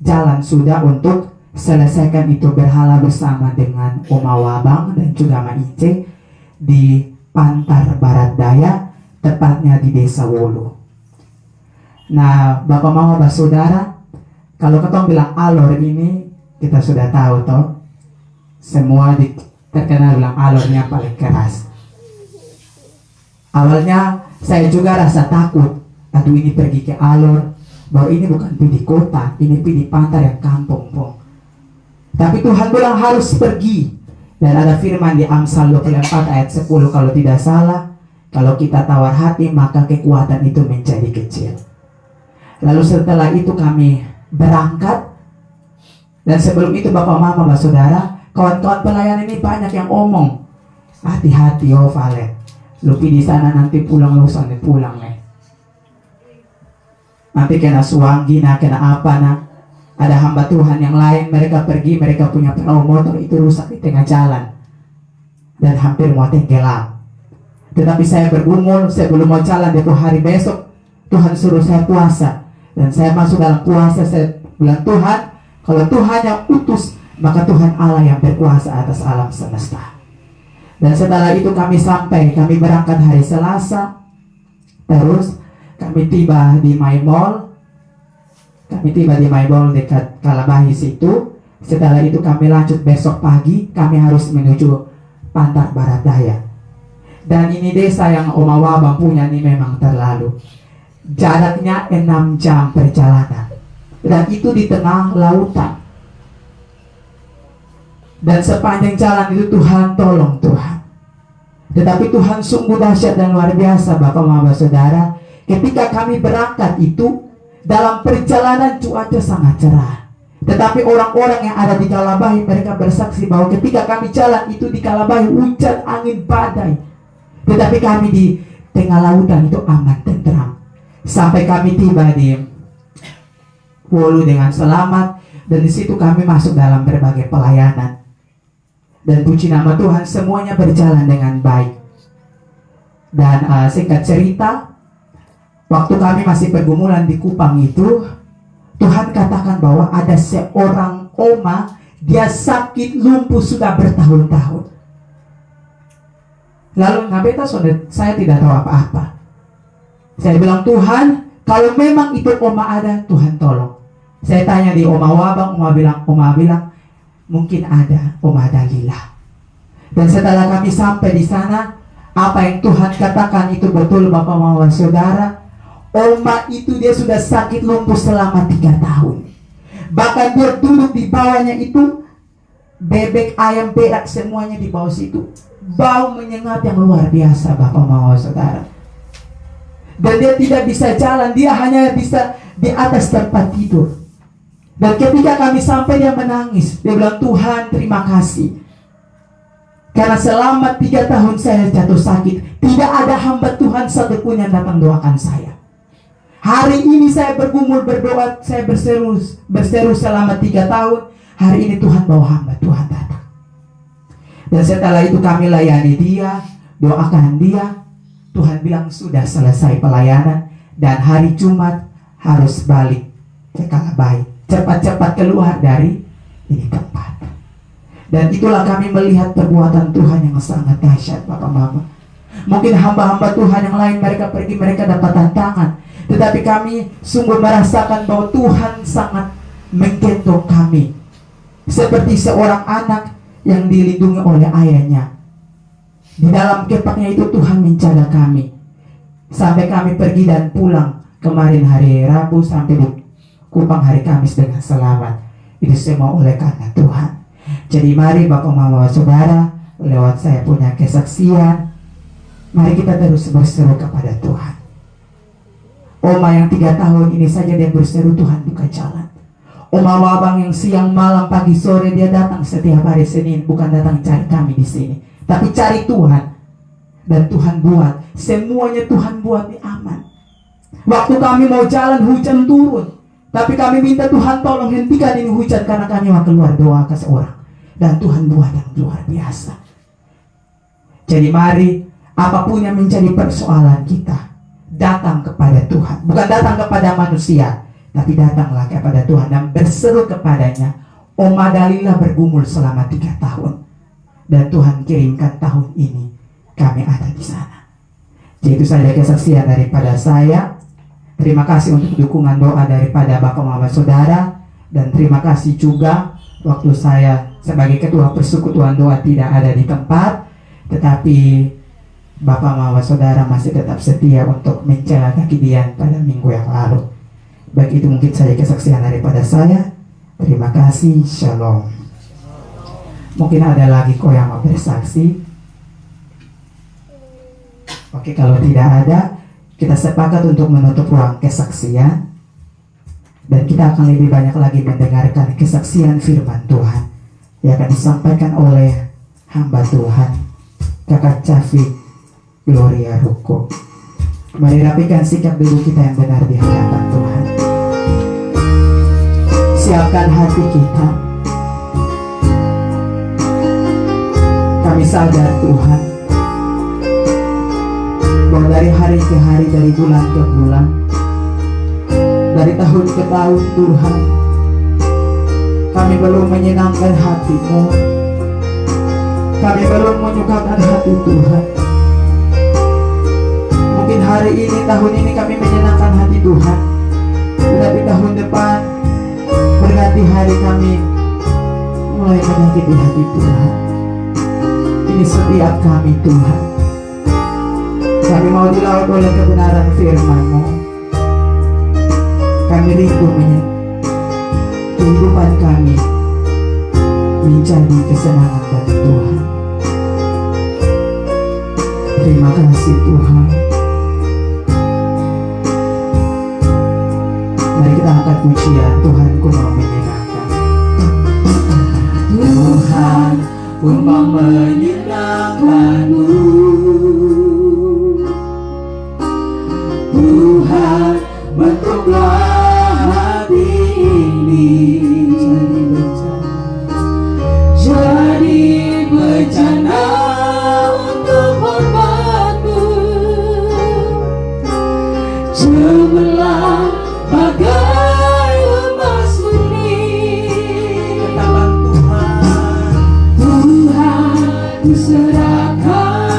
jalan sudah untuk selesaikan itu berhala bersama dengan Oma Wabang dan juga Ma Ice di Pantar Barat Daya, tepatnya di Desa Wolu. Nah, Bapak Mama, Bapak Saudara, kalau ketong bilang Alor ini, kita sudah tahu toh, semua terkenal bilang Alornya paling keras. Awalnya saya juga rasa takut. Aduh, ini pergi ke Alor, bahwa ini bukan di kota, ini di pantai yang kampung pong. Tapi Tuhan bilang harus pergi. Dan ada firman di Amsal 24 ayat 10 kalau tidak salah, kalau kita tawar hati maka kekuatan itu menjadi kecil. Lalu setelah itu kami berangkat. Dan sebelum itu Bapak Mama, Bapak Saudara, kawan-kawan pelayan ini banyak yang omong, hati-hati oh Valen, lupi di sana nanti pulang lusan pulang nih. Nanti kena suanggi, kena apa nah. Ada hamba Tuhan yang lain, mereka pergi, mereka punya perahu motor itu rusak di tengah jalan. Dan hampir mau tenggelam. Tetapi saya bergumul, saya belum mau jalan di hari besok. Tuhan suruh saya puasa. Dan saya masuk dalam puasa, saya bilang Tuhan, kalau Tuhan yang utus, maka Tuhan Allah yang berkuasa atas alam semesta. Dan setelah itu kami berangkat hari Selasa. Terus kami tiba di My Mall. Dekat Kalabahis itu. Setelah itu kami lanjut besok pagi. Kami harus menuju Pantar Barat Daya. Dan ini desa yang Oma Wabang punya ini memang terlalu. Jaraknya 6 jam perjalanan. Dan itu di tengah lautan. Dan sepanjang jalan itu Tuhan tolong Tuhan. Tetapi Tuhan sungguh dahsyat dan luar biasa Bapak Mama Saudara. Ketika kami berangkat itu, dalam perjalanan cuaca sangat cerah. Tetapi orang-orang yang ada di Kalabahi, mereka bersaksi bahwa ketika kami jalan itu di Kalabahi hujan, angin, badai. Tetapi kami di tengah lautan itu aman, tenteram. Sampai kami tiba di Wolu dengan selamat. Dan di situ kami masuk dalam berbagai pelayanan. Dan puji nama Tuhan, semuanya berjalan dengan baik. Dan singkat cerita, waktu kami masih pergumulan di Kupang itu, Tuhan katakan bahwa ada seorang oma, dia sakit lumpuh sudah bertahun-tahun. Lalu ngabeta saya tidak tahu apa-apa. Saya bilang, Tuhan, kalau memang itu oma ada, Tuhan tolong. Saya tanya di Oma Wabang, Oma bilang, mungkin ada Oma Dalila. Dan setelah kami sampai di sana, apa yang Tuhan katakan itu betul Bapak Mama Saudara. Oma itu dia sudah sakit lumpuh selama 3 tahun. Bahkan dia duduk di bawahnya itu, bebek, ayam, perak semuanya di bawah situ. Bau menyengat yang luar biasa, Bapak Mama Saudara. Dan dia tidak bisa jalan, dia hanya bisa di atas tempat tidur. Dan ketika kami sampai dia menangis. Dia bilang, Tuhan terima kasih. Karena selama 3 tahun saya jatuh sakit, tidak ada hamba Tuhan satupun yang datang doakan saya. Hari ini saya bergumul berdoa, saya berseru selama 3 tahun. Hari ini Tuhan bawa hamba Tuhan datang. Dan setelah itu kami layani dia, doakan dia. Tuhan bilang sudah selesai pelayanan. Dan hari Jumat harus balik ke Kalabai. Cepat-cepat keluar dari ini tempat. Dan itulah kami melihat perbuatan Tuhan yang sangat dahsyat, Bapak Mama. Mungkin hamba-hamba Tuhan yang lain mereka pergi, mereka dapat tantangan. Tetapi kami sungguh merasakan bahwa Tuhan sangat menggendong kami. Seperti seorang anak yang dilindungi oleh ayahnya. Di dalam kepaknya itu Tuhan menjaga kami. Sampai kami pergi dan pulang. Kemarin hari Rabu sampai di Kupang hari Kamis dengan selamat. Itu semua oleh karena Tuhan. Jadi mari Bapak Mama Saudara, lewat saya punya kesaksian, mari kita terus berseru kepada Tuhan. Oma yang 3 tahun ini saja dia berseru, Tuhan buka jalan. Oma Wabang yang siang malam pagi sore dia datang setiap hari Senin, bukan datang cari kami di sini, tapi cari Tuhan. Dan Tuhan buat, semuanya Tuhan buat ini aman. Waktu kami mau jalan hujan turun, tapi kami minta Tuhan tolong hentikan ini hujan karena kami mau keluar doa ke seorang. Dan Tuhan buat yang luar biasa. Jadi mari apapun yang menjadi persoalan kita, datang kepada Tuhan. Bukan datang kepada manusia, tapi datanglah kepada Tuhan dan berseru kepadanya. Oma Dalila bergumul selama 3 tahun. Dan Tuhan kirimkan tahun ini kami ada di sana. Jadi itu saja kesaksian daripada saya. Terima kasih untuk dukungan doa daripada Bapak Mama Saudara. Dan terima kasih juga waktu saya sebagai ketua persekutuan doa tidak ada di tempat, tetapi Bapak Mama Saudara masih tetap setia untuk menjaga kaki Dian pada minggu yang lalu. Baik, itu mungkin saja kesaksian daripada saya. Terima kasih, shalom. Mungkin ada lagi kok yang mau bersaksi. Oke, kalau tidak ada, kita sepakat untuk menutup ruang kesaksian. Dan kita akan lebih banyak lagi mendengarkan kesaksian firman Tuhan yang akan disampaikan oleh hamba Tuhan Kakak Cafi Gloria Ruko. Mari rapikan sikap dulu kita yang benar di hadapan Tuhan. Siapkan hati kita. Kami sadar Tuhan bahwa dari hari ke hari, dari bulan ke bulan, dari tahun ke tahun Tuhan, kami belum menyenangkan hati-Mu. Kami belum menyukakan hati Tuhan. Mungkin hari ini, tahun ini kami menyenangkan hati Tuhan, tetapi tahun depan berganti hari kami mulai menyakiti hati Tuhan. Ini setiap kami Tuhan. Kami mau dilaut oleh kebenaran firman-Mu. Kami rindu kehidupan kami menjadi kesenangan bagi Tuhan. Terima kasih Tuhan. Mari kita angkat pujian, Tuhanku mau menyenangkan. Tuhan ku mau menyenangkan-Mu. Tuhan bentuklah hati ini jadi bencana untuk hormat-Mu. Cemerlang bagai emas murni. Katakan Tuhan, Tuhan ku serahkan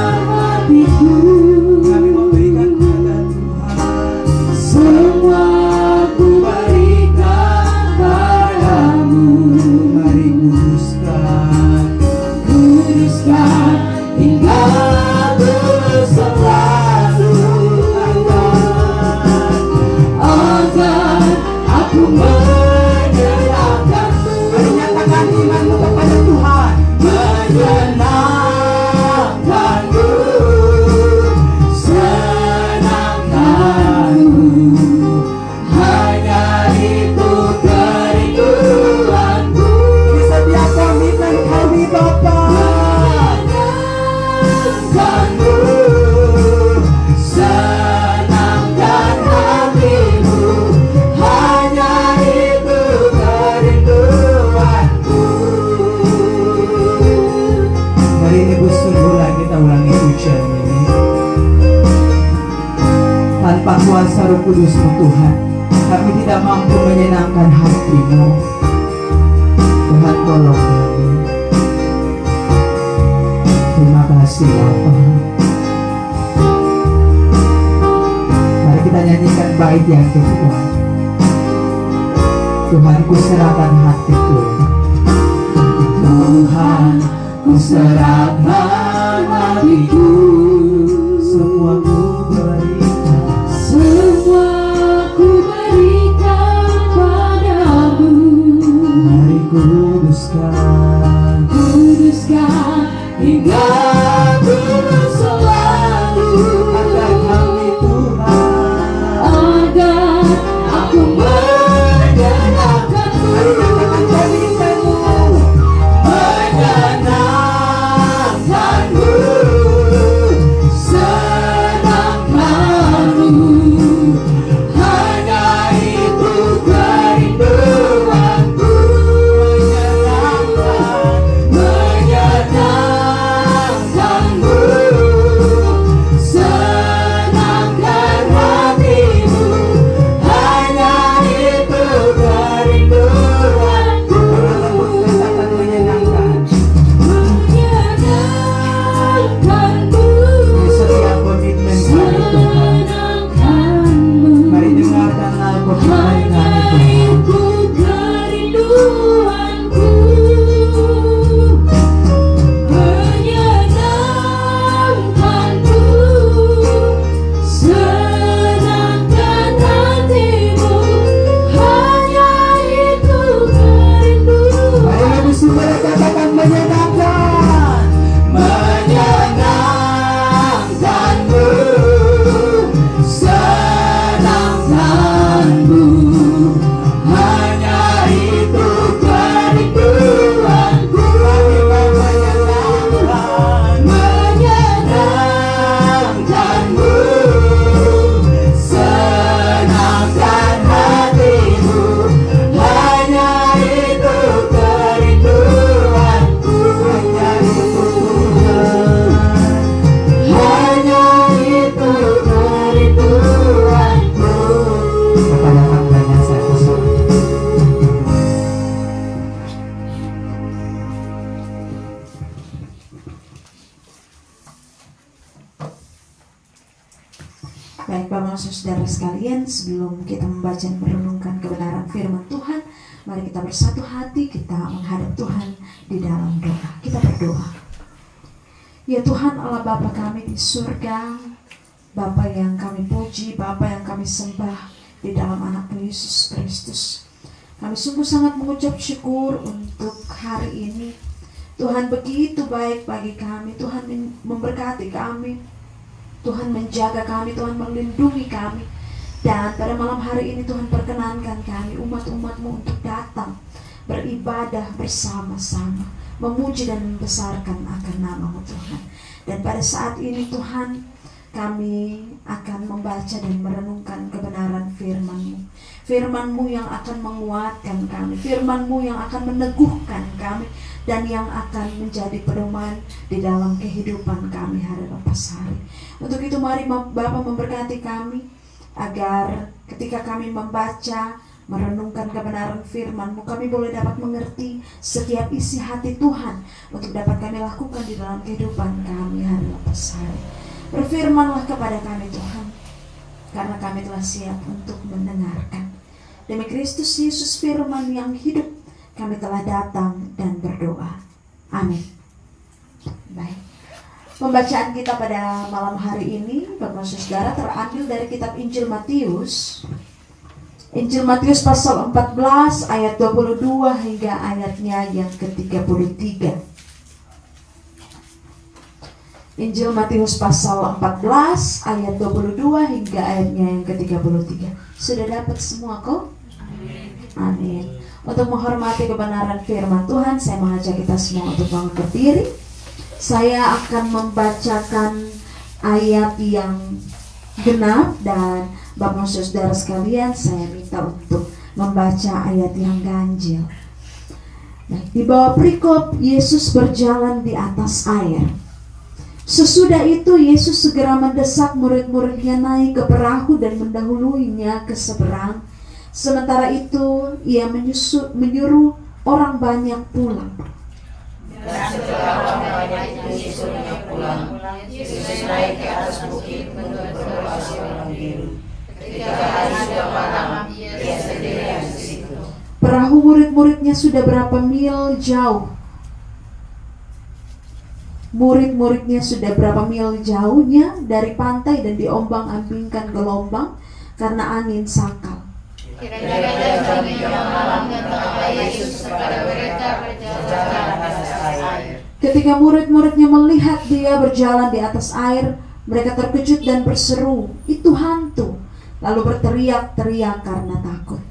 kudus-Mu Tuhan, kami tidak mampu menyenangkan hati-Mu. Tuhan tolong kami. Terima kasih Bapa. Mari kita nyanyikan bait yang kedua. Tuhan, ku serahkan hatiku. Tuhan, ku serahkan hatiku. Semua ku berikan, Semua ku berikan padamu. mari kuduskan. Kuduskan hingga kudus selalu. Agar kami Tuhan, Agar aku menyenangkan-Mu. Menyenangkan-Mu, senangkan-Mu. Hanya itu kerinduanku. Menyenangkan-Mu, senangkan hatimu. Hanya itu kerinduanku. katakan menyenangkan. Menyenangkan-Mu, Setiap komitmen kami Tuhan, senangkan-Mu. mari dengarkanlah komitmen Hanya kami Tuhan. itu kerinduanku. Menyenangkan-Mu, senangkan hatimu. Hanya itu kerinduanku. Mari lebih sumber katakan menyenangkan. Menyenangkan-Mu, senangkan-Mu. Hanya itu kerinduanku. Menyenangkan-Mu, senangkan hatimu. Hanya itu kerinduanku. Hanya itu kerinduanku. Kepada hambanya saya pesan. Baik Bapak Saudara sekalian, sebelum kita membaca dan merenungkan kebenaran firman Tuhan, mari kita bersatu hati, kita menghadap Tuhan di dalam doa. Kita berdoa. Ya Tuhan Allah Bapa kami di surga, Bapa yang kami puji, Bapa yang kami sembah di dalam anak-Mu Yesus Kristus. Kami sungguh sangat mengucap syukur untuk hari ini. Tuhan begitu baik bagi kami, Tuhan memberkati kami, Tuhan menjaga kami, Tuhan melindungi kami. Dan pada malam hari ini Tuhan perkenankan kami umat-umat-Mu untuk datang beribadah bersama-sama, memuji dan membesarkan akan nama-Mu Tuhan. Dan pada saat ini Tuhan, kami akan membaca dan merenungkan kebenaran firman-Mu. Firman-Mu yang akan menguatkan kami, firman-Mu yang akan meneguhkan kami, dan yang akan menjadi pedoman di dalam kehidupan kami hari lepas hari. Untuk itu mari Bapa memberkati kami, agar ketika kami membaca, merenungkan kebenaran firman-Mu, kami boleh dapat mengerti setiap isi hati Tuhan untuk dapat kami lakukan di dalam kehidupan kami hari lepas hari. Berfirmanlah kepada kami Tuhan, karena kami telah siap untuk mendengarkan. Demi Kristus Yesus firman yang hidup, kami telah datang dan berdoa. Amin. Baik. Pembacaan kita pada malam hari ini, Bapak Saudara, terambil dari kitab Injil Matius. Injil Matius pasal 14 ayat 22 hingga ayatnya yang ke-33. Injil Matius pasal 14 ayat 22 hingga ayatnya yang ke-33. Sudah dapat semua kok? Amin. Untuk menghormati kebenaran firman Tuhan, saya mengajak kita semua untuk bangun berdiri. Saya akan membacakan ayat yang genap, dan Bapak Saudara sekalian, saya minta untuk membaca ayat yang ganjil. Nah, di bawah perikop Yesus berjalan di atas air. Sesudah itu Yesus segera mendesak murid-muridnya naik ke perahu dan mendahuluinya ke seberang. Sementara itu ia menyuruh orang banyak pulang. Dan setelah orang banyak itu disuruhnya pulang, Yesus naik ke atas bukit untuk berdoa seorang diri. Ketika hari sudah malam, ia sendirian di situ. Perahu murid-muridnya sudah berapa mil jauh? Murid-muridnya sudah berapa mil jauhnya dari pantai dan diombang-ambingkan gelombang karena angin sakal. Kira-kira jam 3 malam kata Yesus kepada mereka berjalan di atas air. Ketika murid-muridnya melihat dia berjalan di atas air, mereka terkejut dan berseru, "Itu hantu!" Lalu berteriak-teriak karena takut.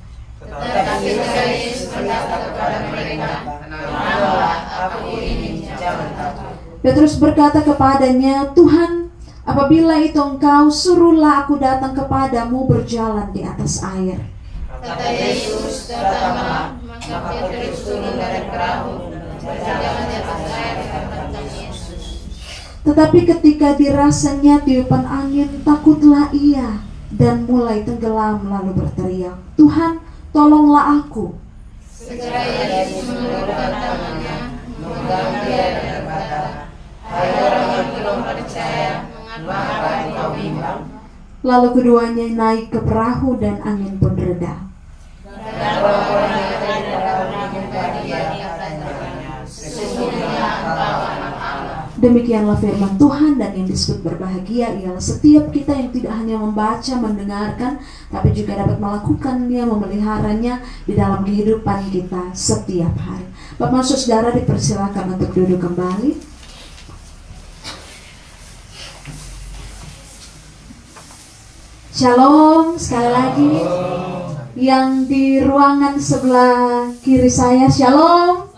Tetapi ketika Yesus berkata kepada mereka, "Tenanglah, aku ini, jangan takut." Petrus berkata kepadanya, "Tuhan, apabila itu Engkau, suruhlah aku datang kepadamu berjalan di atas air." Kata Yesus, "Datanglah." Maka Petrus turun dari perahu dan berjalan di atas air ke tempat Yesus. Tetapi ketika dirasanya tiupan angin, takutlah ia dan mulai tenggelam lalu berteriak, "Tuhan, tolonglah aku." Segera Yesus mengulurkan tangannya, memegang dia dan berkata, "Hai orang yang belum percaya, mengapa engkau bimbang?" Lalu keduanya naik ke perahu dan angin pun reda. Dan orang-orang yang tadi dalam menyembah dia bertanya, "Sesungguhnya engkau anak Allah." Demikianlah firman Tuhan, dan yang disebut berbahagia ialah setiap kita yang tidak hanya membaca, mendengarkan, tapi juga dapat melakukannya, memeliharanya di dalam kehidupan kita setiap hari. Bapak Saudara dipersilakan untuk duduk kembali. Shalom sekali lagi. Yang di ruangan sebelah kiri saya, shalom.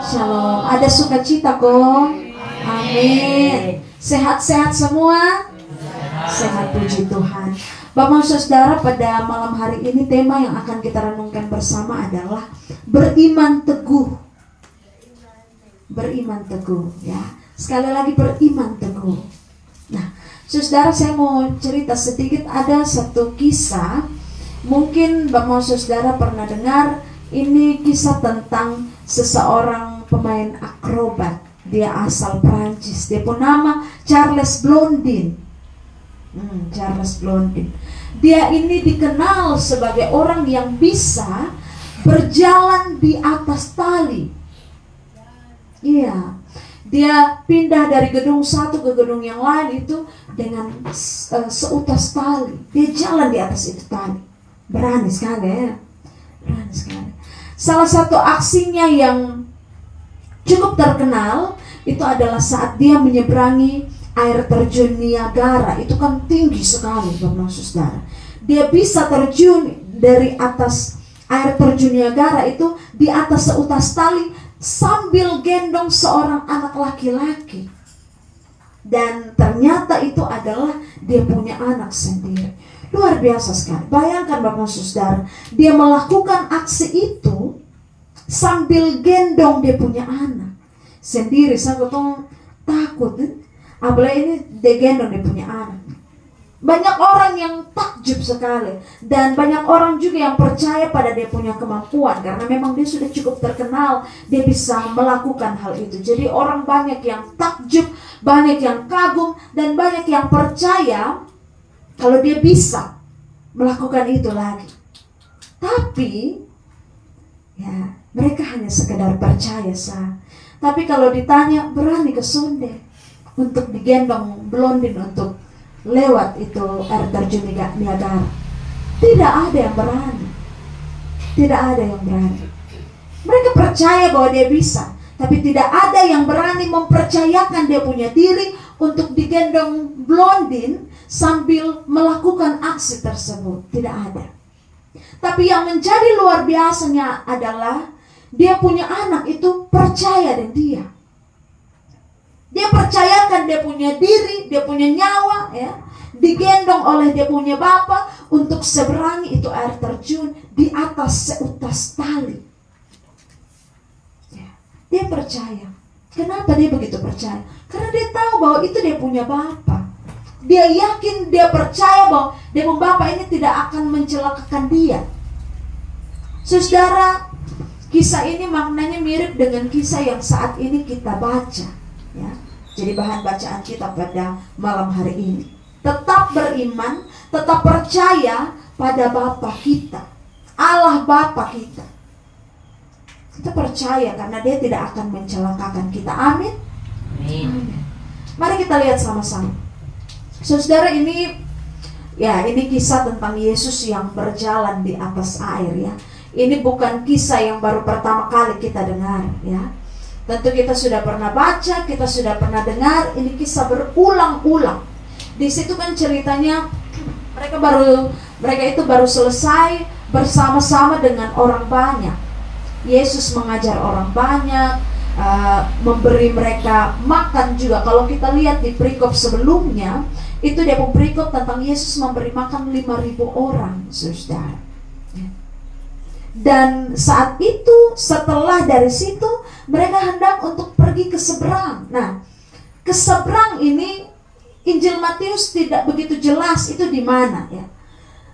Shalom. Ada sukacita kok. Amin. Sehat-sehat semua? Sehat, puji Tuhan. Bapak Saudara, pada malam hari ini tema yang akan kita renungkan bersama adalah beriman teguh. Beriman teguh, ya. Sekali lagi, beriman teguh. Nah, Saudara, saya mau cerita sedikit. Ada satu kisah, mungkin Bapak Saudara pernah dengar. Ini kisah tentang seseorang pemain akrobat. Dia asal Prancis. Dia pun nama Charles Blondin. Charles Blondin. Dia ini dikenal sebagai orang yang bisa berjalan di atas tali. Iya. Dia pindah dari gedung satu ke gedung yang lain itu dengan seutas tali. Dia jalan di atas itu tali. Berani sekali, ya. Berani sekali. Salah satu aksinya yang cukup terkenal itu adalah saat dia menyeberangi air terjun Niagara. Itu kan tinggi sekali, Bapak Saudara. Dia bisa terjun dari atas air terjun Niagara itu di atas seutas tali sambil gendong seorang anak laki-laki. Dan ternyata itu adalah dia punya anak sendiri. Luar biasa sekali. Bayangkan Bapak Saudara, dia melakukan aksi itu sambil gendong dia punya anak sendiri. Saya takut, apalagi ini dia gendong dia punya anak. Banyak orang yang takjub sekali, dan banyak orang juga yang percaya pada dia punya kemampuan, karena memang dia sudah cukup terkenal, dia bisa melakukan hal itu. Jadi orang banyak yang takjub, banyak yang kagum, dan banyak yang percaya kalau dia bisa melakukan itu lagi. Tapi ya, mereka hanya sekedar percaya sah. Tapi kalau ditanya, berani ke sonde untuk digendong Blondin untuk lewat itu air terjun Niagara? Tidak ada yang berani. Tidak ada yang berani. Mereka percaya bahwa dia bisa, tapi tidak ada yang berani mempercayakan dia punya diri untuk digendong Blondin sambil melakukan aksi tersebut. Tidak ada. Tapi yang menjadi luar biasanya adalah dia punya anak itu percaya dengan dia. Dia percayakan dia punya diri, dia punya nyawa, ya, digendong oleh dia punya bapak untuk seberangi itu air terjun di atas seutas tali. Ya, dia percaya. Kenapa dia begitu percaya? Karena dia tahu bahwa itu dia punya Bapa. Dia yakin, dia percaya bahwa dia punya Bapa ini tidak akan mencelakakan dia. Saudara, kisah ini maknanya mirip dengan kisah yang saat ini kita baca, ya. Jadi bahan bacaan kita pada malam hari ini. Tetap beriman, tetap percaya pada Bapa kita, Allah Bapa kita. Kita percaya karena dia tidak akan mencelakakan kita. Amin. Amin. Mari kita lihat sama-sama. Saudara, ini kisah tentang Yesus yang berjalan di atas air, ya. Ini bukan kisah yang baru pertama kali kita dengar, ya. Tentu kita sudah pernah baca, kita sudah pernah dengar. Ini kisah berulang-ulang. Di situ kan ceritanya mereka itu baru selesai bersama-sama dengan orang banyak. Yesus mengajar orang banyak, memberi mereka makan juga. Kalau kita lihat di perikop sebelumnya, itu dia perikop tentang Yesus memberi makan 5.000 orang, saudara. Dan saat itu, setelah dari situ, mereka hendak untuk pergi ke seberang. Nah, ke seberang ini Injil Matius tidak begitu jelas itu di mana, ya.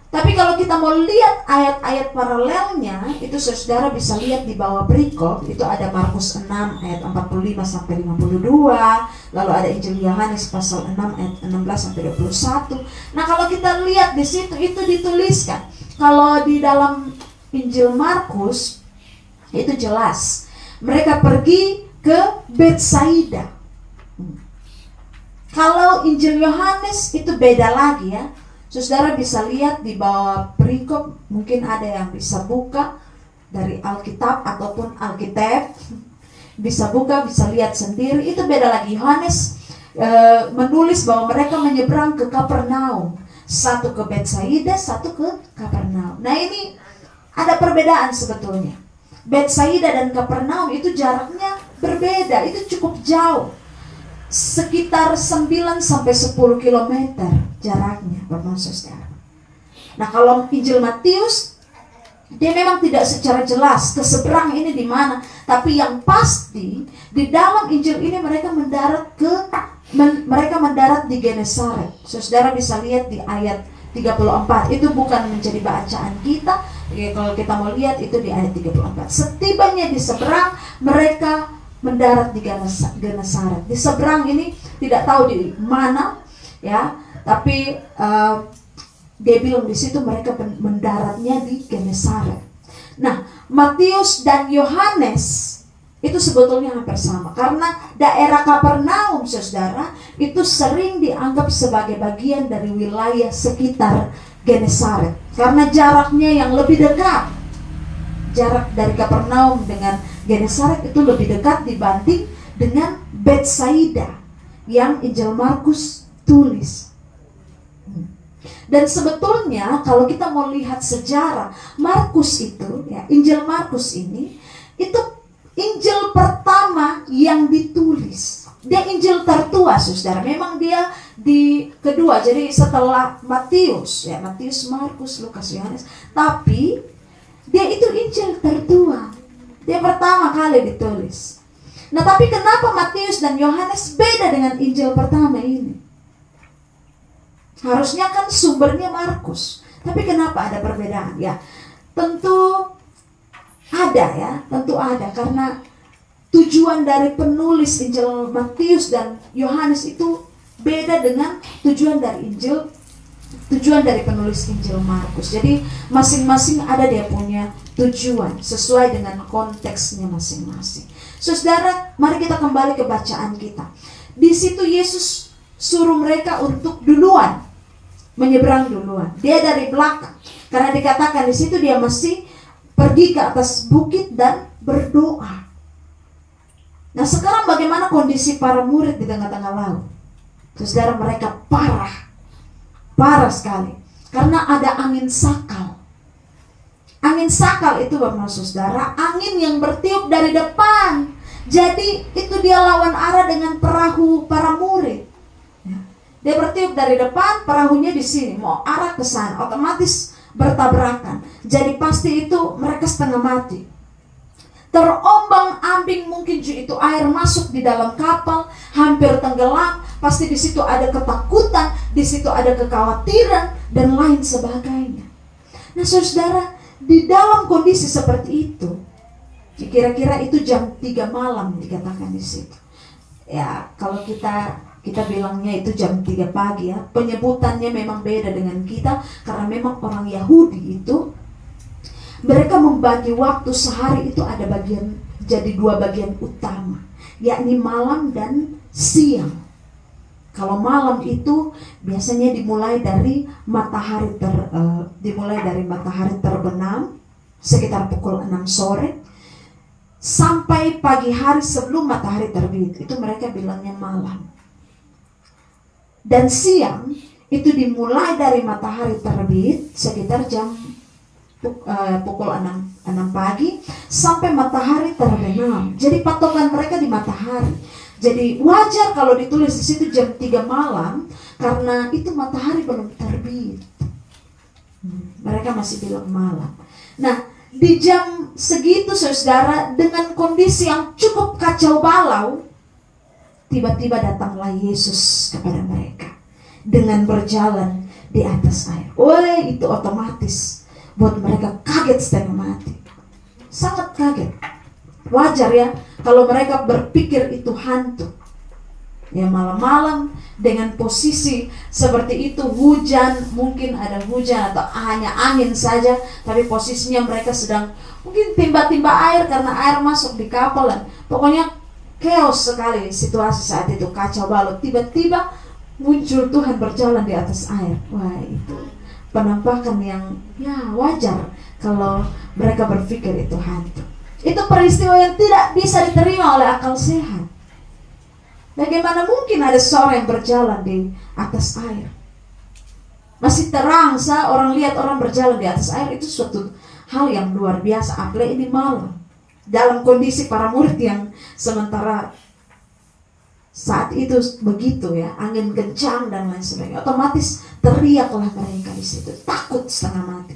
Tapi kalau kita mau lihat ayat-ayat paralelnya, itu saudara bisa lihat di bawah perikop. Itu ada Markus 6 ayat 45 sampai 52, lalu ada Injil Yohanes pasal 6 ayat 16 sampai 21. Nah, kalau kita lihat di situ itu dituliskan. Kalau di dalam Injil Markus itu jelas, mereka pergi ke Betsaida. Kalau Injil Yohanes itu beda lagi, ya. Saudara bisa lihat di bawah perikop, mungkin ada yang bisa buka dari Alkitab ataupun Alkitab. Bisa buka, bisa lihat sendiri, itu beda lagi. Yohanes menulis bahwa mereka menyeberang ke Kapernaum. Satu ke Betsaida, satu ke Kapernaum. Nah, ini ada perbedaan sebetulnya. Betsaida dan Kapernaum itu jaraknya berbeda, itu cukup jauh. Sekitar 9 sampai 10 km jaraknya, Bapak Saudara. Nah, kalau Injil Matius, dia memang tidak secara jelas ke seberang ini di mana, tapi yang pasti di dalam Injil ini mereka mendarat di Genesaret. Saudara bisa lihat di ayat 34. Itu bukan menjadi bacaan kita. Ya, kalau kita mau lihat itu di ayat 34. Setibanya di seberang, mereka mendarat di Genesaret. Di seberang ini tidak tahu di mana, ya, tapi dia bilang di situ mereka mendaratnya di Genesaret. Nah, Matius dan Yohanes itu sebetulnya hampir sama, karena daerah Kapernaum, saudara, itu sering dianggap sebagai bagian dari wilayah sekitar Genesaret, karena jaraknya yang lebih dekat. Jarak dari Kapernaum dengan Genesaret itu lebih dekat dibanding dengan Betsaida yang Injil Markus tulis. Dan sebetulnya kalau kita mau lihat sejarah Markus itu, ya, Injil Markus ini itu Injil pertama yang ditulis. Dia Injil tertua, saudara. Memang dia di kedua, jadi setelah Matius, ya, Matius, Markus, Lukas, Yohanes. Tapi dia itu Injil tertua. Dia pertama kali ditulis. Nah, tapi kenapa Matius dan Yohanes beda dengan Injil pertama ini? Harusnya kan sumbernya Markus. Tapi kenapa ada perbedaan? Ya, tentu ada, karena tujuan dari penulis Injil Matius dan Yohanes itu beda dengan tujuan dari penulis Injil Markus. Jadi masing-masing ada dia punya tujuan sesuai dengan konteksnya masing-masing. Saudara, mari kita kembali ke bacaan kita. Di situ Yesus suruh mereka untuk menyeberang duluan. Dia dari belakang, karena dikatakan di situ dia masih pergi ke atas bukit dan berdoa. Nah, sekarang bagaimana kondisi para murid di tengah-tengah laut? Saudara, mereka parah sekali, karena ada angin sakal. Angin sakal itu, Bapak Saudara, angin yang bertiup dari depan. Jadi itu dia lawan arah dengan perahu para murid. Dia bertiup dari depan, perahunya di sini, mau arah ke sana, otomatis bertabrakan. Jadi pasti itu mereka setengah mati. terombang-ambing, mungkin juga itu air masuk di dalam kapal, hampir tenggelam. Pasti di situ ada ketakutan, di situ ada kekhawatiran dan lain sebagainya. Nah saudara, di dalam kondisi seperti itu, kira-kira itu jam 3 malam dikatakan di situ. Ya, kalau kita bilangnya itu jam 3 pagi ya. Penyebutannya memang beda dengan kita karena memang orang Yahudi itu mereka membagi waktu sehari itu ada jadi 2 bagian utama, yakni malam dan siang. Kalau malam itu biasanya dimulai dari matahari terbenam sekitar pukul 6 sore sampai pagi hari sebelum matahari terbit. Itu mereka bilangnya malam. Dan siang itu dimulai dari matahari terbit sekitar jam pukul 6 pagi sampai matahari terbenam. Jadi patokan mereka di matahari. Jadi wajar kalau ditulis di situ jam 3 malam karena itu matahari belum terbit. Mereka masih bilang malam. Nah, di jam segitu saudara, dengan kondisi yang cukup kacau balau, tiba-tiba datanglah Yesus kepada mereka dengan berjalan di atas air. Itu otomatis buat mereka kaget setengah mati. Sangat kaget. Wajar ya kalau mereka berpikir itu hantu. Ya malam-malam dengan posisi seperti itu, hujan, mungkin ada hujan atau hanya angin saja, tapi posisinya mereka sedang mungkin timba-timba air karena air masuk di kapal. Pokoknya chaos sekali situasi saat itu, kacau balau. Tiba-tiba muncul Tuhan berjalan di atas air. Wah, itu penampakan yang ya wajar kalau mereka berpikir itu hantu. Itu peristiwa yang tidak bisa diterima oleh akal sehat. Bagaimana mungkin ada seorang yang berjalan di atas air? Masih terang, orang lihat orang berjalan di atas air, itu suatu hal yang luar biasa. Apalagi ini malam, dalam kondisi para murid yang sementara saat itu begitu ya, angin kencang dan lain sebagainya. Otomatis teriaklah mereka di situ, takut setengah mati.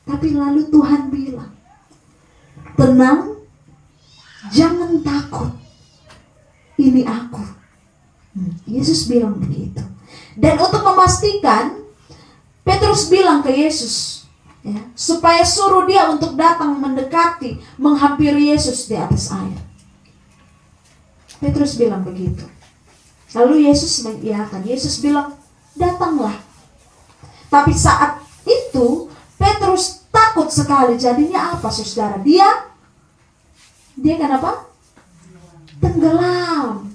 Tapi lalu Tuhan bilang, tenang, jangan takut, ini aku. Yesus bilang begitu. Dan untuk memastikan, Petrus bilang ke Yesus ya, supaya suruh dia untuk datang mendekati, menghampiri Yesus di atas air. Petrus bilang begitu. Lalu Yesus mengiyakan. Yesus bilang, datanglah. Tapi saat itu Petrus takut sekali. Jadinya apa saudara? Dia kenapa? Tenggelam.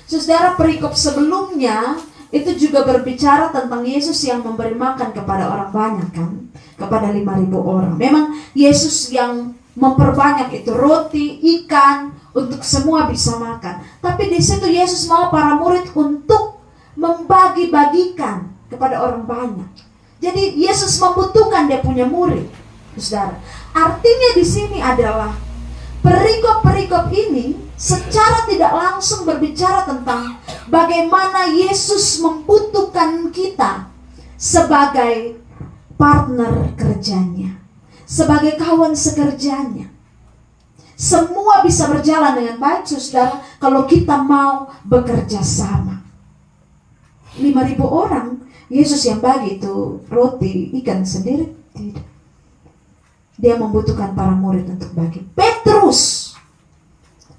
Saudara, perikop sebelumnya itu juga berbicara tentang Yesus yang memberi makan kepada orang banyak kan, kepada 5.000 orang. Memang Yesus yang memperbanyak itu roti, ikan untuk semua bisa makan. Tapi di situ Yesus mau para murid untuk membagi-bagikan kepada orang banyak. Jadi Yesus membutuhkan dia punya murid, saudara. Artinya di sini adalah perikop-perikop ini secara tidak langsung berbicara tentang bagaimana Yesus membutuhkan kita sebagai partner kerjanya, sebagai kawan sekerjanya. Semua bisa berjalan dengan baik saudara kalau kita mau bekerja sama. 5.000 orang Yesus yang bagi itu roti, ikan sendiri? Tidak. Dia membutuhkan para murid untuk bagi. Petrus,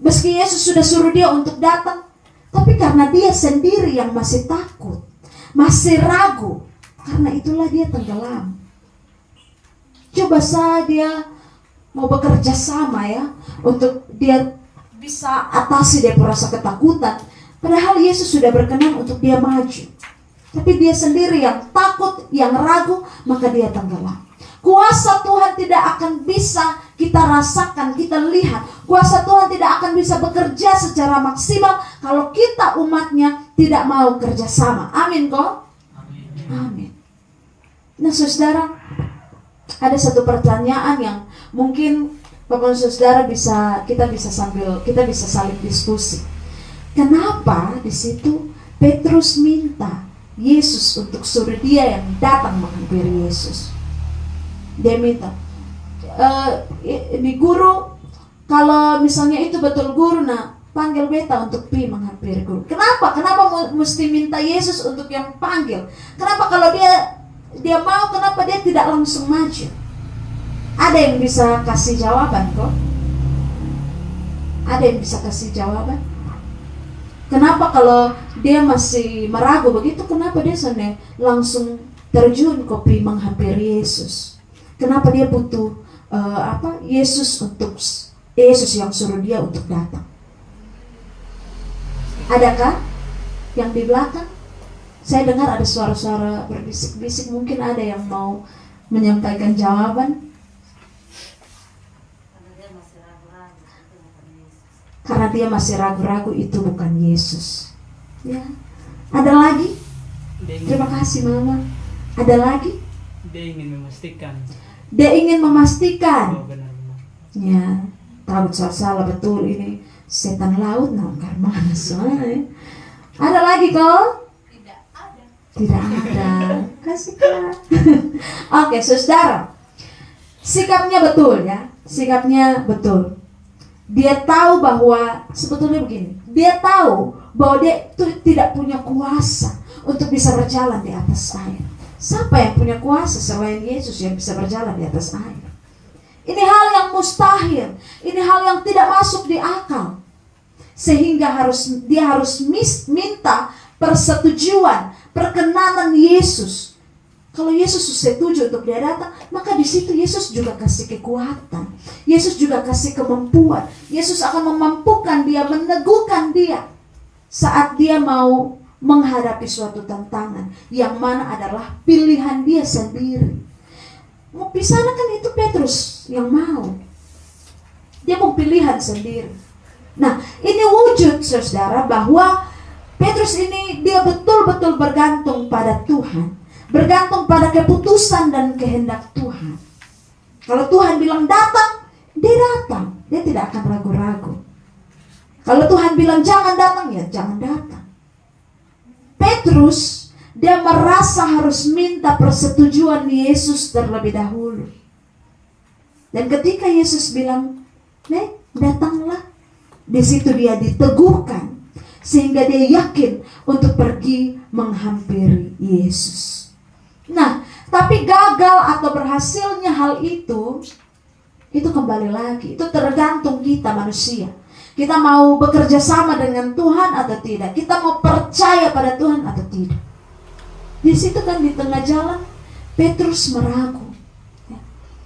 meski Yesus sudah suruh dia untuk datang, tapi karena dia sendiri yang masih takut, masih ragu, karena itulah dia tenggelam. Coba saja dia mau bekerja sama ya, untuk dia bisa atasi dia rasa ketakutan. Padahal Yesus sudah berkenan untuk dia maju. Tapi dia sendiri yang takut, yang ragu, maka dia tenggelam. Kuasa Tuhan tidak akan bisa kita rasakan, kita lihat. Kuasa Tuhan tidak akan bisa bekerja secara maksimal kalau kita umatnya tidak mau kerja sama. Amin kok? Amin. Nah saudara, ada satu pertanyaan yang mungkin Bapak saudara kita bisa saling diskusi. Kenapa di situ Petrus minta Yesus untuk suruh dia yang datang menghampiri Yesus? Dia minta, ini guru, kalau misalnya itu betul guru, nah panggil beta untuk pi menghampiri guru. Kenapa? Kenapa mesti minta Yesus untuk yang panggil? Kenapa kalau dia mau, kenapa dia tidak langsung maju? Ada yang bisa kasih jawaban kok? Ada yang bisa kasih jawaban? Kenapa kalau dia masih meragu begitu, kenapa dia sana langsung terjun kopi menghampiri Yesus? Kenapa dia butuh Yesus yang suruh dia untuk datang? Adakah yang di belakang? Saya dengar ada suara-suara berbisik-bisik, mungkin ada yang mau menyampaikan jawaban. Karena dia masih ragu-ragu, itu bukan Yesus. Ya. Ada lagi? Terima kasih Mama. Ada lagi? Dia ingin memastikan. Dia ingin memastikan. Oh, benar-benar. Ya, takut salah betul ini setan laut nangkar mana soalnya. Ada lagi kok? Tidak ada. Kasih Kak. Oke, saudara. Sikapnya betul ya. Sikapnya betul. Dia tahu bahwa sebetulnya begini. Dia tahu bahwa dia itu tidak punya kuasa untuk bisa berjalan di atas air. Siapa yang punya kuasa selain Yesus yang bisa berjalan di atas air? Ini hal yang mustahil. Ini hal yang tidak masuk di akal. Sehingga dia harus minta persetujuan, perkenanan Yesus. Kalau Yesus setuju untuk dia datang, maka di situ Yesus juga kasih kekuatan. Yesus juga kasih kemampuan. Yesus akan memampukan dia, meneguhkan dia saat dia mau menghadapi suatu tantangan yang mana adalah pilihan dia sendiri. Di sana kan itu Petrus yang mau. Dia mau pilihan sendiri. Nah, ini wujud saudara bahwa Petrus ini dia betul-betul bergantung pada Tuhan. Bergantung pada keputusan dan kehendak Tuhan. Kalau Tuhan bilang datang, dia datang. Dia tidak akan ragu-ragu. Kalau Tuhan bilang jangan datang, ya jangan datang. Petrus, dia merasa harus minta persetujuan Yesus terlebih dahulu. Dan ketika Yesus bilang, datanglah. Di situ dia diteguhkan. Sehingga dia yakin untuk pergi menghampiri Yesus. Nah, tapi gagal atau berhasilnya hal itu kembali lagi. Itu tergantung kita manusia. Kita mau bekerja sama dengan Tuhan atau tidak. Kita mau percaya pada Tuhan atau tidak. Di situ kan di tengah jalan Petrus meragu. Ya.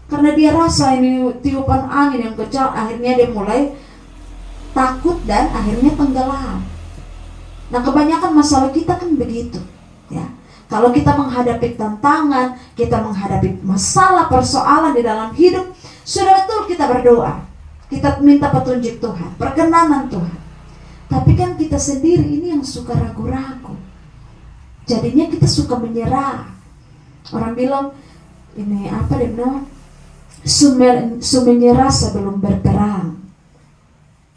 Karena dia rasa ini tiupan angin yang kencang, akhirnya dia mulai takut dan akhirnya tenggelam. Nah, kebanyakan masalah kita kan begitu. Ya. Kalau kita menghadapi tantangan, kita menghadapi masalah, persoalan di dalam hidup, sudah betul kita berdoa. Kita minta petunjuk Tuhan, perkenanan Tuhan. Tapi kan kita sendiri ini yang suka ragu-ragu. Jadinya kita suka menyerah. Orang bilang, ini apa dia bilang? Menyerah sebelum berperang.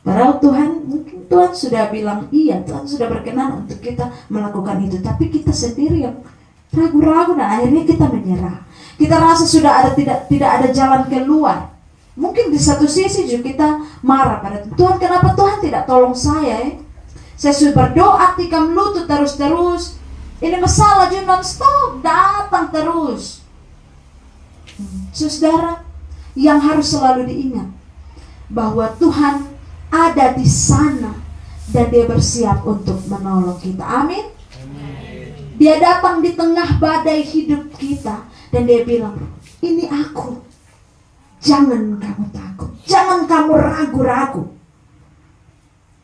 Padahal mungkin Tuhan sudah bilang iya, Tuhan sudah berkenan untuk kita melakukan itu. Tapi kita sendiri yang ragu-ragu dan akhirnya kita menyerah. Kita rasa sudah tidak ada jalan keluar. Mungkin di satu sisi juga kita marah pada Tuhan. Kenapa Tuhan tidak tolong saya? Saya sudah berdoa tikam lutut terus. Ini masalah juga non-stop, datang terus. Saudara, yang harus selalu diingat bahwa Tuhan ada di sana dan dia bersiap untuk menolong kita. Amin. Dia datang di tengah badai hidup kita dan dia bilang, ini aku. Jangan kamu takut, jangan kamu ragu-ragu.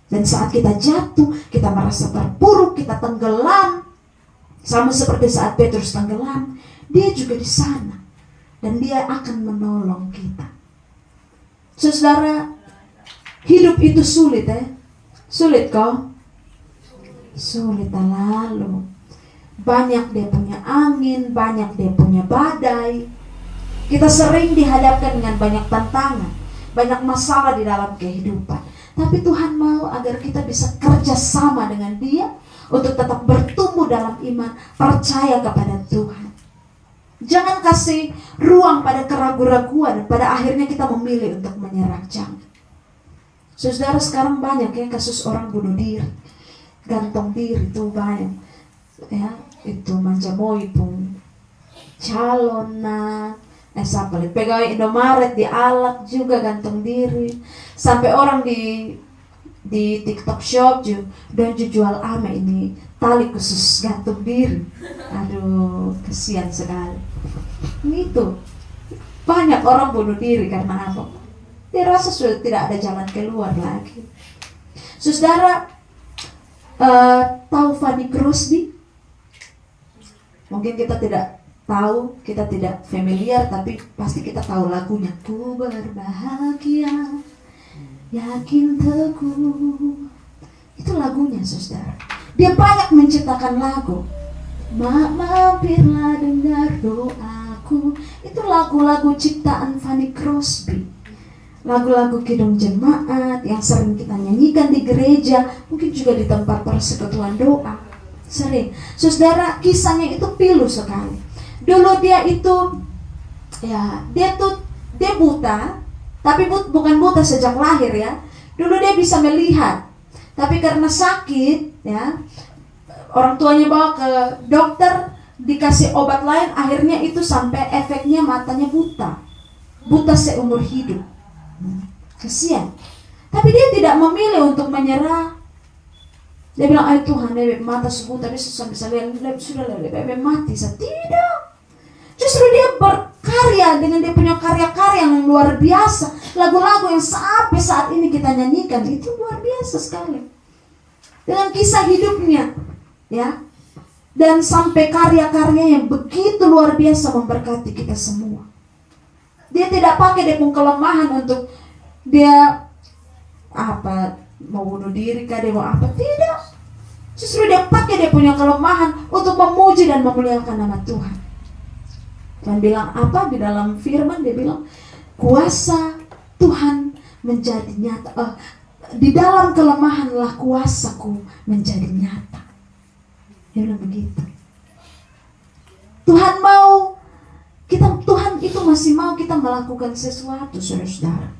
Dan saat kita jatuh, kita merasa terpuruk, kita tenggelam, sama seperti saat Petrus tenggelam, dia juga di sana dan dia akan menolong kita. Saudara, hidup itu sulit Sulit kok? Sulit lalu. Banyak dia punya angin, banyak dia punya badai. Kita sering dihadapkan dengan banyak tantangan, banyak masalah di dalam kehidupan. Tapi Tuhan mau agar kita bisa kerja sama dengan Dia untuk tetap bertumbuh dalam iman, percaya kepada Tuhan. Jangan kasih ruang pada keraguan-raguan, pada akhirnya kita memilih untuk menyerah. Jangan. Saudara, sekarang banyak ya kasus orang bunuh diri, gantung diri itu banyak. Ya, itu Manjamoi pun calon siapa lagi, pegawai Indomaret dialak juga gantung diri. Sampai orang di TikTok Shop juga dan jual ini tali khusus gantung diri. Aduh, kesian sekali. Itu banyak orang bunuh diri karena apa? Dia rasa sudah tidak ada jalan keluar lagi. Saudara, tahu Fanny Crosby? Mungkin kita tidak tahu, kita tidak familiar, tapi pasti kita tahu lagunya. Ku berbahagia, yakin teguh. Itu lagunya, saudara. Dia banyak menciptakan lagu. Mampirlah dengar doaku. Itu lagu-lagu ciptaan Fanny Crosby. Lagu-lagu kidung jemaat yang sering kita nyanyikan di gereja, mungkin juga di tempat persekutuan doa. Sering. Saudara, kisahnya itu pilu sekali. Dulu dia itu, ya, dia buta, tapi bukan buta sejak lahir ya. Dulu dia bisa melihat, tapi karena sakit, ya, orang tuanya bawa ke dokter, dikasih obat lain, akhirnya itu sampai efeknya matanya buta seumur hidup. Kesian. Tapi dia tidak memilih untuk menyerah. Dia bilang, "Ay Tuhan, mata sebuta tapi susah bisa lihat, sudah lebih mati." Tidak. Justru dia berkarya dengan dia punya karya-karya yang luar biasa. Lagu-lagu yang sampai saat ini kita nyanyikan itu luar biasa sekali. Dengan kisah hidupnya, ya. Dan sampai karya-karya yang begitu luar biasa memberkati kita semua. Dia tidak pakai dia punya kelemahan untuk dia mau bunuh diri kah, dia mau apa, tidak. Justru dia pakai dia punya kelemahan untuk memuji dan memuliakan nama Tuhan. Dan bilang apa di dalam firman, dia bilang kuasa Tuhan menjadi nyata. Di dalam kelemahanlah kuasaku menjadi nyata. Dia bilang begitu. Tuhan itu masih mau kita melakukan sesuatu, saudara.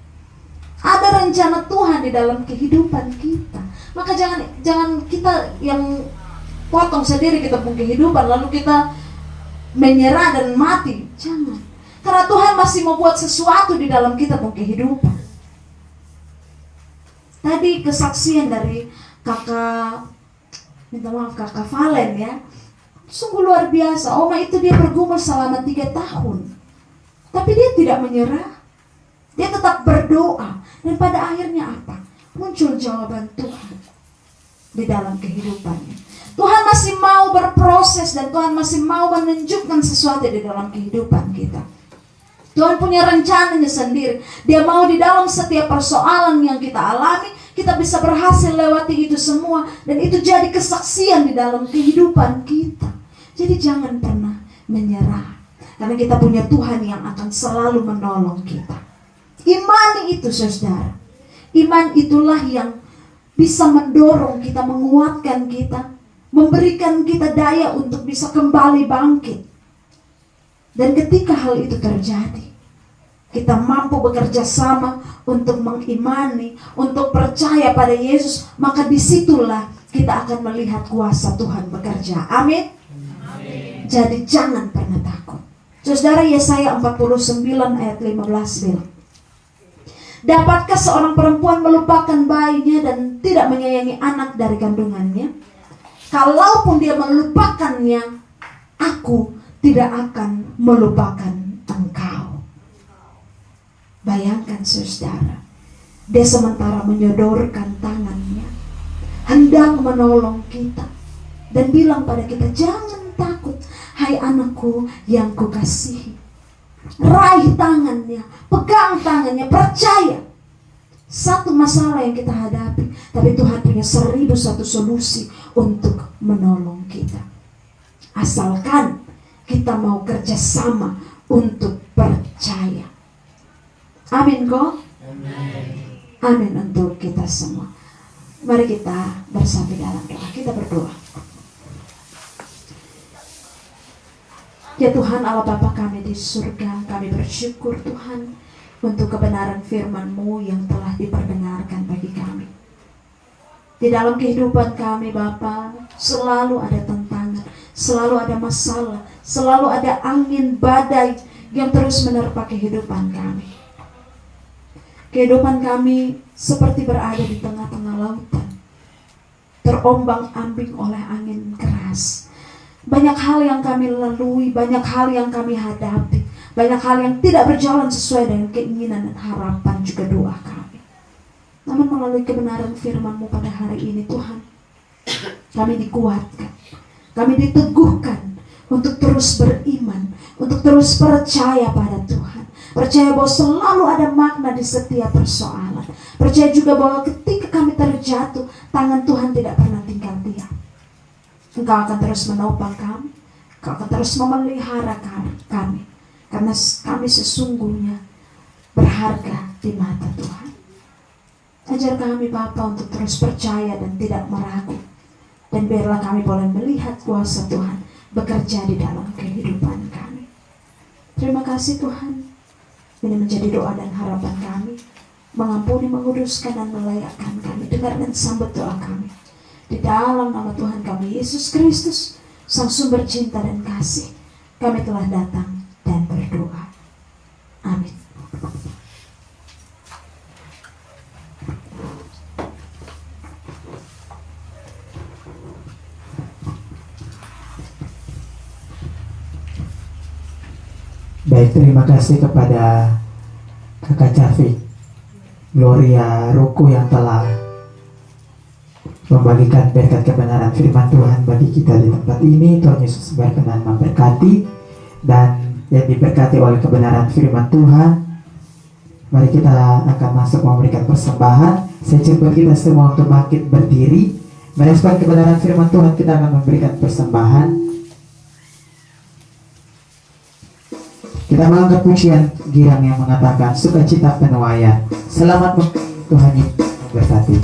Ada rencana Tuhan di dalam kehidupan kita. Maka jangan kita yang potong sendiri kita punya kehidupan lalu kita menyerah dan mati. Jangan. Karena Tuhan masih mau buat sesuatu di dalam kita punya kehidupan. Tadi kesaksian dari kakak Valen ya, sungguh luar biasa. Oma itu dia bergumul selama 3 tahun, tapi dia tidak menyerah. Dia tetap berdoa, dan pada akhirnya apa? Muncul jawaban Tuhan di dalam kehidupannya. Tuhan masih mau berproses dan Tuhan masih mau menunjukkan sesuatu di dalam kehidupan kita. Tuhan punya rencananya sendiri. Dia mau di dalam setiap persoalan yang kita alami, kita bisa berhasil lewati itu semua. Dan itu jadi kesaksian di dalam kehidupan kita. Jadi jangan pernah menyerah. Karena kita punya Tuhan yang akan selalu menolong kita. Imani itu, saudara. Iman itulah yang bisa mendorong kita, menguatkan kita, memberikan kita daya untuk bisa kembali bangkit. Dan ketika hal itu terjadi, kita mampu bekerja sama untuk mengimani, untuk percaya pada Yesus, maka disitulah kita akan melihat kuasa Tuhan bekerja. Amin. Jadi jangan pernah takut. Saudara, Yesaya 49 ayat 15 bilang, dapatkah seorang perempuan melupakan bayinya dan tidak menyayangi anak dari kandungannya? Kalaupun dia melupakannya, aku tidak akan melupakan engkau. Bayangkan, saudara, dia sementara menyodorkan tangannya, hendak menolong kita, dan bilang pada kita, jangan takut, hai anakku yang kukasihi. Raih tangannya, pegang tangannya, percaya. Satu masalah yang kita hadapi, tapi Tuhan punya 1001 solusi untuk menolong kita. Asalkan kita mau kerjasama untuk percaya. Amin kok? Amin untuk kita semua. Mari kita bersatu dalam doa. Kita berdoa. Ya Tuhan Allah Bapa kami di surga, kami bersyukur Tuhan untuk kebenaran firman-Mu yang telah diperdengarkan bagi kami. Di dalam kehidupan kami Bapa, selalu ada tantangan, selalu ada masalah, selalu ada angin badai yang terus menerpa kehidupan kami. Kehidupan kami seperti berada di tengah-tengah lautan, terombang-ambing oleh angin keras. Banyak hal yang kami lalui, banyak hal yang kami hadapi, banyak hal yang tidak berjalan sesuai dengan keinginan dan harapan juga doa kami. Namun melalui kebenaran firman-Mu pada hari ini Tuhan, kami dikuatkan, kami diteguhkan untuk terus beriman, untuk terus percaya pada Tuhan. Percaya bahwa selalu ada makna di setiap persoalan. Percaya juga bahwa ketika kami terjatuh, tangan Tuhan tidak pernah tinggal diam. Engkau akan terus menopang kami, Engkau akan terus memelihara kami. Karena kami sesungguhnya berharga di mata Tuhan. Ajar kami Bapa untuk terus percaya dan tidak meragu. Dan biarlah kami boleh melihat kuasa Tuhan bekerja di dalam kehidupan kami. Terima kasih Tuhan. Ini menjadi doa dan harapan kami. Mengampuni, menguduskan dan melayakkan kami. Dengar dan sambut doa kami. Di dalam nama Tuhan kami Yesus Kristus, Sang Sumber cinta dan kasih, kami telah datang dan berdoa. Amin. Baik, terima kasih kepada Kakak Cafik, Gloria, Ruku yang telah membagikan berkat kebenaran firman Tuhan bagi kita di tempat ini. Tuhan Yesus berkenan memberkati, dan yang diberkati oleh kebenaran firman Tuhan, mari kita akan masuk memberikan persembahan. Saya jemput kita semua untuk bangkit berdiri, merespon kebenaran firman Tuhan. Kita akan memberikan persembahan. Kita mengangkat pujian girang yang mengatakan sukacita penuaian. Selamat Tuhan Yesus memberkati.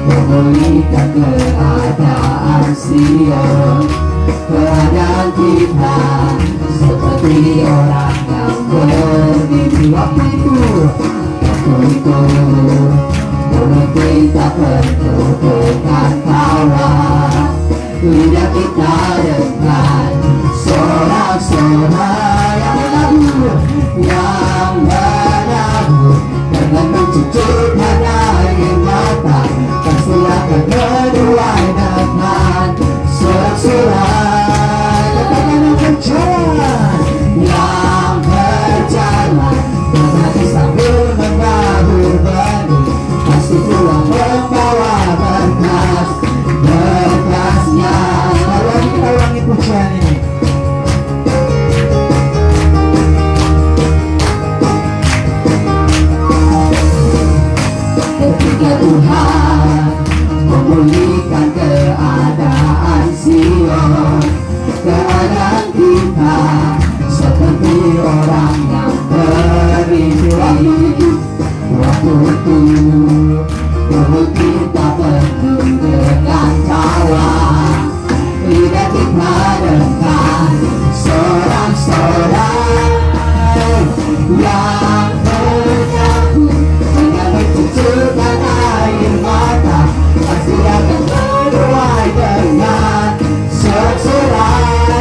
Memulihkan keadaan Sion, keadaan kita seperti orang yang bermimpi. Waktu itu mulut kita penuh dengan tawa, lidah kita dengan sorak-sorai yang menabur dengan mencucurkan air mata. Pasti akan menuai dengan sorak-sorai. Katakan yang berjalan, yang berjalan, tetapi sambil menabur benih, pasti pulang membawa berkasnya. Mari kita ulangi pujian ini. Ketika Tuhan memulihkan keadaan Sion, keadaan kita seperti orang yang bermimpi. Waktu itu mulut kita penuh dengan tawa, lidah kita dengan sorak-sorai yang menyapu dengan mencucurkan air mata. Pasti akan menuai dengan sorak-sorai.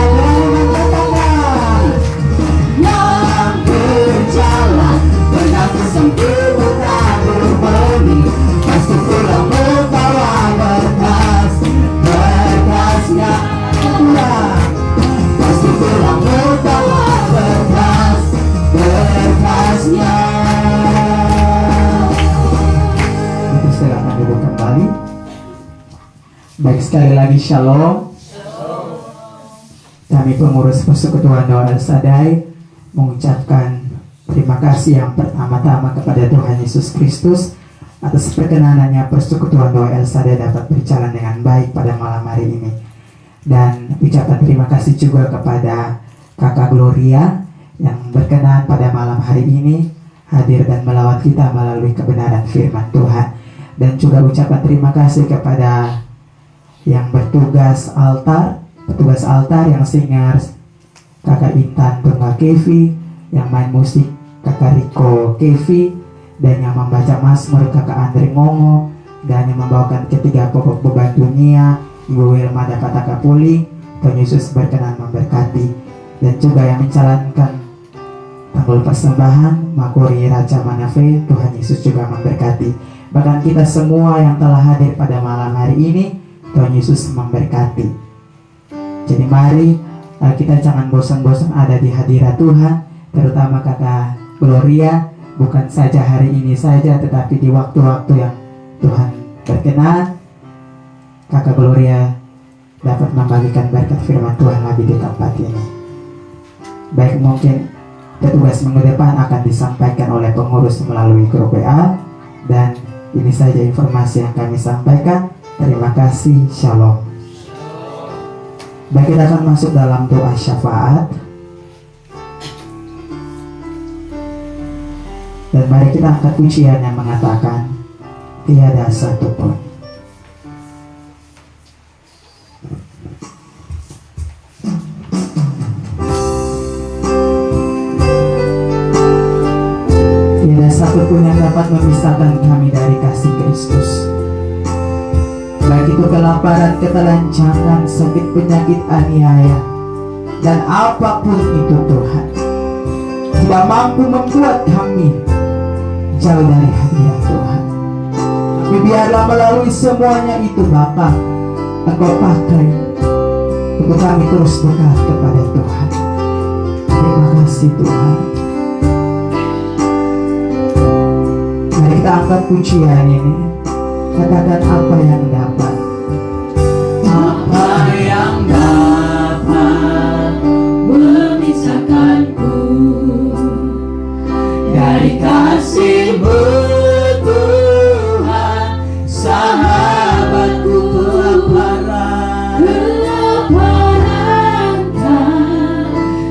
Yang berjalan menabur sambil menabur benih, pasti pulang membawa berkasnya. Pasti pulang membawa berkasnya. Kita silakan duduk kembali. Baik, sekali lagi shalom. Kami pengurus Persekutuan Doa El Shaddai mengucapkan terima kasih yang pertama-tama kepada Tuhan Yesus Kristus atas perkenanannya persekutuan doa Elsada dapat berjalan dengan baik pada malam hari ini. Dan ucapan terima kasih juga kepada Kakak Gloria yang berkenan pada malam hari ini hadir dan melawat kita melalui kebenaran firman Tuhan. Dan juga ucapan terima kasih kepada yang bertugas altar, petugas altar yang singer Kakak Intan Tunggal Kevi, yang main musik Kakak Riko Kevi, dan yang membaca Mazmur Kakak Andre Ngongo, dan yang membawakan ketiga pokok beban dunia Ibu Wilma Dapataka Puli. Tuhan Yesus berkenan memberkati. Dan juga yang mencalonkan tanggul persembahan Makuri Raja Manafe, Tuhan Yesus juga memberkati. Bahkan kita semua yang telah hadir pada malam hari ini, Tuhan Yesus memberkati. Jadi mari kita jangan bosan-bosan ada di hadirat Tuhan, terutama Kakak Gloria, bukan saja hari ini saja, tetapi di waktu-waktu yang Tuhan berkenan, Kakak Gloria dapat membagikan berkat firman Tuhan lagi di tempat ini. Baik, mungkin petugas minggu depan akan disampaikan oleh pengurus melalui grup WA, dan ini saja informasi yang kami sampaikan. Terima kasih, Shalom. Baik, kita akan masuk dalam doa syafaat. Dan mari kita angkat pujian yang mengatakan tiada satupun. Tiada satupun yang dapat memisahkan kami dari kasih Kristus. Baik itu kelaparan, ketelanjangan, sakit, penyakit, aniaya, dan apapun itu Tuhan, tidak mampu membuat kami jauh dari hadirat Tuhan. Tapi biarlah melalui semuanya itu Bapa, Engkau pakai untuk kami terus dekat kepada Tuhan. Terima kasih Tuhan. Mari kita angkat pujian ini. Katakan apa yang dapat, Apa yang dapat memisahkanku dari kasih-Mu Tuhan, sahabatku kelaparan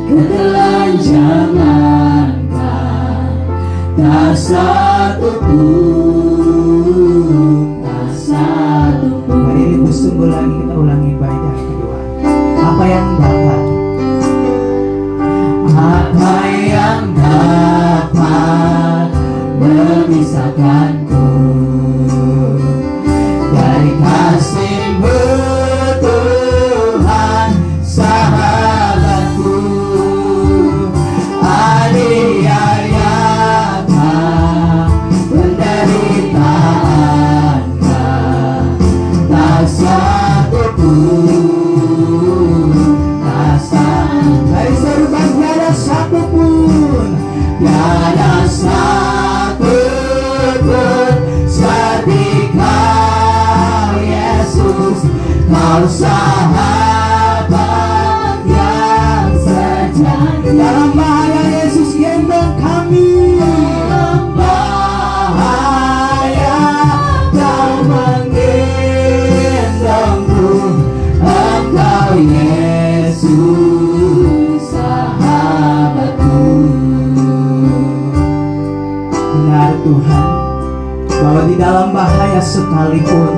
ketelanjangan tak satupun. mari bersungguh lagi kita ulangi ibadah kedua. Apa yang dapat, Apa yang dapat memisahkanku dari kasih-Mu Tuhan, sahabatku, aniayakah, penderitaanlah, tak satupun, tak satupun. Mari serukan tiada satupun. Tiada satupun seperti Kau Yesus, Kau sahabat yang sejati. Dalam bahaya Yesus gendong kami. Bahaya Kau menggendongku, Engkau Yesus sahabatku. benar Tuhan, bahwa di dalam bahaya sekalipun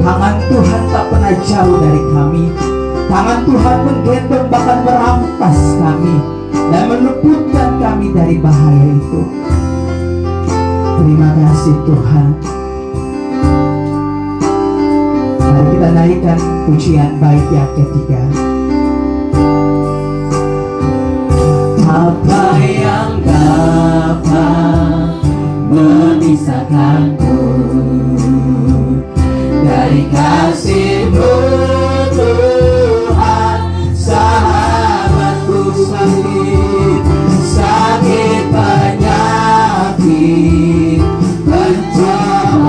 tangan Tuhan tak pernah jauh dari kami. Tangan Tuhan menggendong, bahkan merampas kami dan meluputkan kami dari bahaya itu. Terima kasih Tuhan. Mari kita naikkan pujian bait yang ketiga. Apa yang dapat memisahkanku dari kasih-Mu Tuhan, sahabatku, sakit penyakit, pencobaan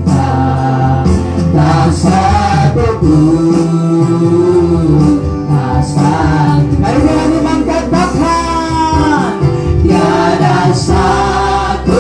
tak satupun, tak satupun. Mari jangan memang katakan Tiada satupun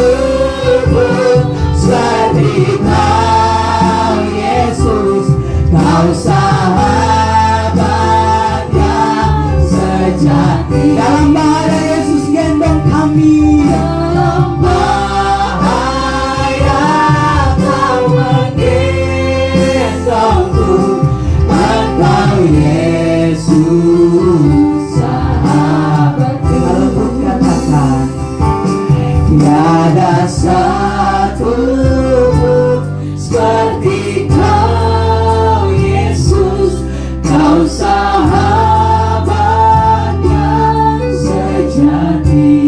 sejati.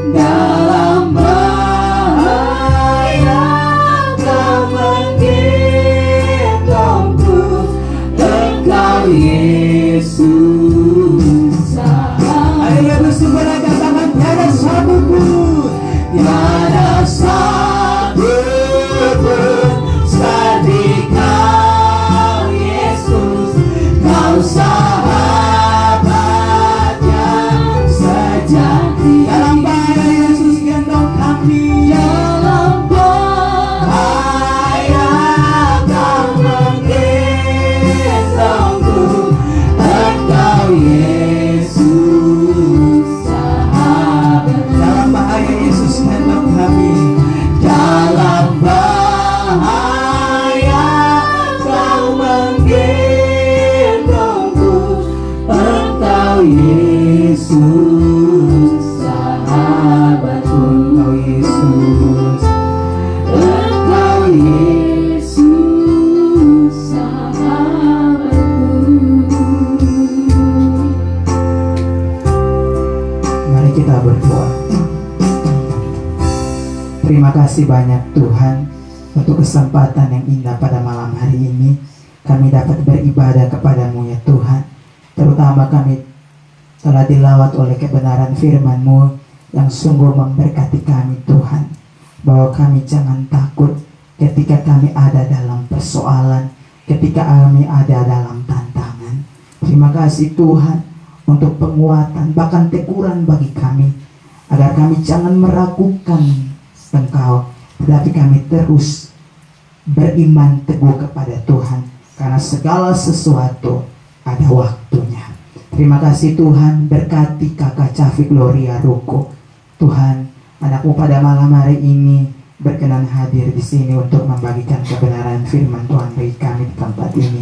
Dalam bahaya Kau menggendongku, Engkau Yesus. Ayo bersyukur angkat tangan, tiada satu pun, tiada satu pun seperti Kau Yesus. Kau sahabat yang sejati. Dalam bahaya Yesus gendong kami. Dalam bahaya Kau menggendongku, Engkau Yesus sahabat. Dalam bahaya Yesus gendong kami. Dalam bahaya Kau menggendongku, Engkau Yesus sahabatku. Engkau Yesus, Engkau Yesus sahabatku. Mari kita berdoa. Terima kasih banyak Tuhan untuk kesempatan yang indah pada malam hari ini. Kami dapat beribadah kepadamu ya Tuhan. Terutama kami telah dilawat oleh kebenaran firman-Mu yang sungguh memberkati kami Tuhan. Bahwa kami jangan takut ketika kami ada dalam persoalan, ketika kami ada dalam tantangan. Terima kasih Tuhan untuk penguatan, bahkan teguran bagi kami, agar kami jangan meragukan Engkau, tetapi kami terus beriman teguh kepada Tuhan, karena segala sesuatu ada waktunya. Terima kasih Tuhan, berkati kakak Cafi Gloria Ruko. Tuhan, anakmu pada malam hari ini berkenan hadir di sini untuk membagikan kebenaran firman Tuhan bagi kami di tempat ini.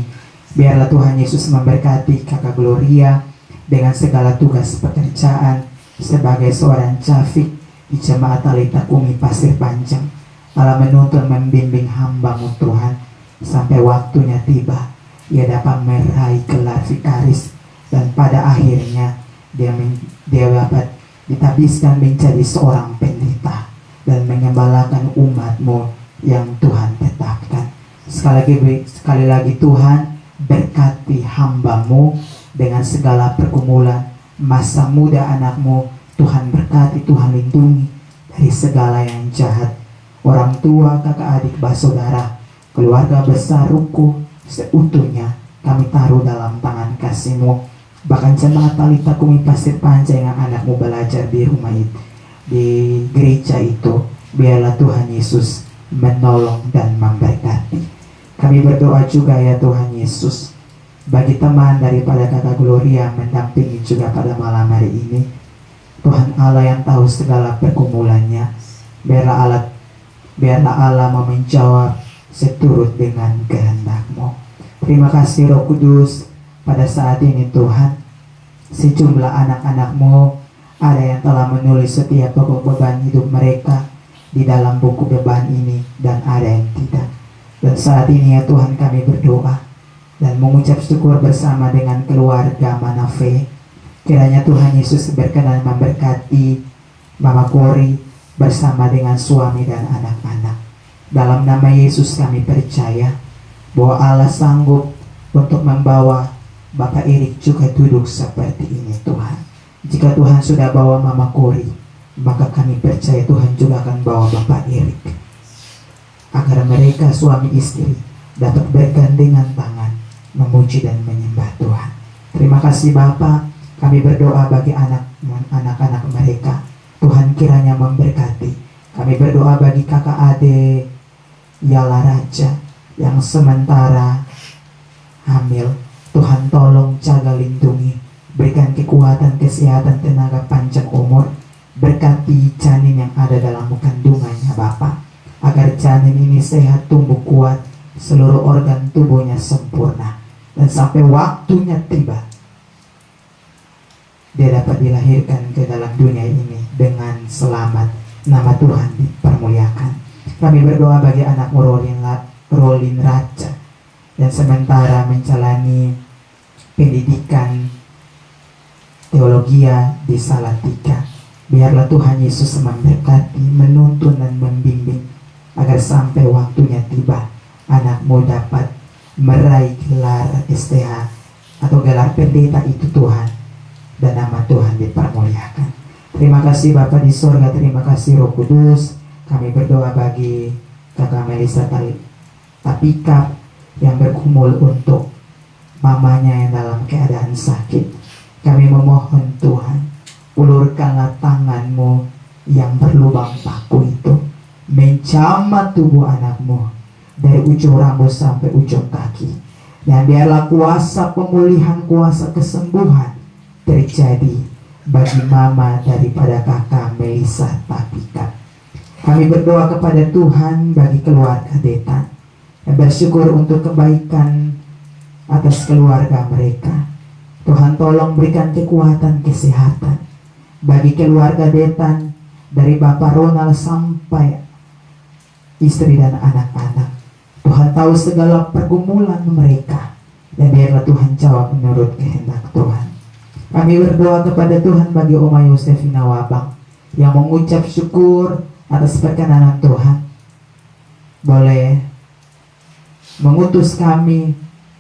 Biarlah Tuhan Yesus memberkati kakak Gloria dengan segala tugas pekerjaan sebagai seorang Cafi di Jemaat Talita Kumi Pasir Panjang. Allah menuntun membimbing hamba-Mu Tuhan sampai waktunya tiba, ia dapat meraih gelar vikaris, dan pada akhirnya dia dapat ditabiskan menjadi seorang pendeta dan mengembalakan umat-Mu yang Tuhan tetapkan. Sekali lagi Tuhan, berkati hamba-Mu dengan segala pergumulan masa muda anak-Mu. Tuhan berkati, Tuhan lindungi dari segala yang jahat. Orang tua, kakak adik, bersaudara, keluarga besar Ruko seutuhnya kami taruh dalam tangan kasih-Mu. Bahkan Jemaat Talita Kumi Pasir Panjang yang anak-Mu belajar di rumah itu, di gereja itu, biarlah Tuhan Yesus menolong dan memberkati. Kami berdoa juga ya Tuhan Yesus, bagi teman daripada kakak Gloria mendampingi juga pada malam hari ini. Tuhan Allah yang tahu segala pergumulannya, biarlah Allah mau menjawab seturut dengan kehendak-Mu. Terima kasih Roh Kudus, pada saat ini Tuhan, sejumlah anak-anak-Mu ada yang telah menulis setiap pokok beban hidup mereka di dalam buku beban ini, dan ada yang tidak. Dan saat ini ya Tuhan, kami berdoa dan mengucap syukur bersama dengan keluarga Manafe. Kiranya Tuhan Yesus berkenan memberkati Mama Kori bersama dengan suami dan anak-anak. Dalam nama Yesus kami percaya bahwa Allah sanggup untuk membawa Bapak Erik juga duduk seperti ini Tuhan. Jika Tuhan sudah bawa Mama Kori, maka kami percaya Tuhan juga akan bawa Bapak Erik, agar mereka suami istri dapat bergandengan tangan memuji dan menyembah Tuhan. Terima kasih Bapak. Kami berdoa bagi anak-anak mereka. Tuhan kiranya memberkati. Kami berdoa bagi kakak ade Yala Raja yang sementara hamil. Tuhan tolong jaga lindungi. Berikan kekuatan, kesehatan, tenaga panjang umur. Berkati janin yang ada dalam kandungannya Bapa, agar janin ini sehat, tumbuh kuat, seluruh organ tubuhnya sempurna, dan sampai waktunya tiba dia dapat dilahirkan ke dalam dunia ini dengan selamat. Nama Tuhan dipermuliakan. Kami berdoa bagi anak Rolin Raja yang sementara menjalani pendidikan Teologia di Salatiga. Biarlah Tuhan Yesus memberkati, menuntun dan membimbing agar sampai waktunya tiba anakmu dapat meraih gelar STH atau gelar pendeta itu Tuhan, dan nama Tuhan dipermuliakan. Terima kasih Bapa di sorga, terima kasih Roh Kudus. Kami berdoa bagi Kakak Melisa Tapika yang bergumul untuk mamanya yang dalam keadaan sakit. Kami memohon Tuhan, ulurkanlah tanganmu yang berlubang paku itu, menjamah tubuh anakmu dari ujung rambut sampai ujung kaki. Dan biarlah kuasa pemulihan, kuasa kesembuhan terjadi bagi mama daripada Kakak Melisa Tapika. Kami berdoa kepada Tuhan bagi keluarga Detan, dan bersyukur untuk kebaikan atas keluarga mereka. Tuhan tolong berikan kekuatan, kesehatan bagi keluarga Detan, dari Bapak Ronald sampai istri dan anak-anak. Tuhan tahu segala pergumulan mereka, dan biarlah Tuhan jawab menurut kehendak Tuhan. Kami berdoa kepada Tuhan bagi Oma Yosefina Wabang yang mengucap syukur atas perkenanan Tuhan. Boleh mengutus kami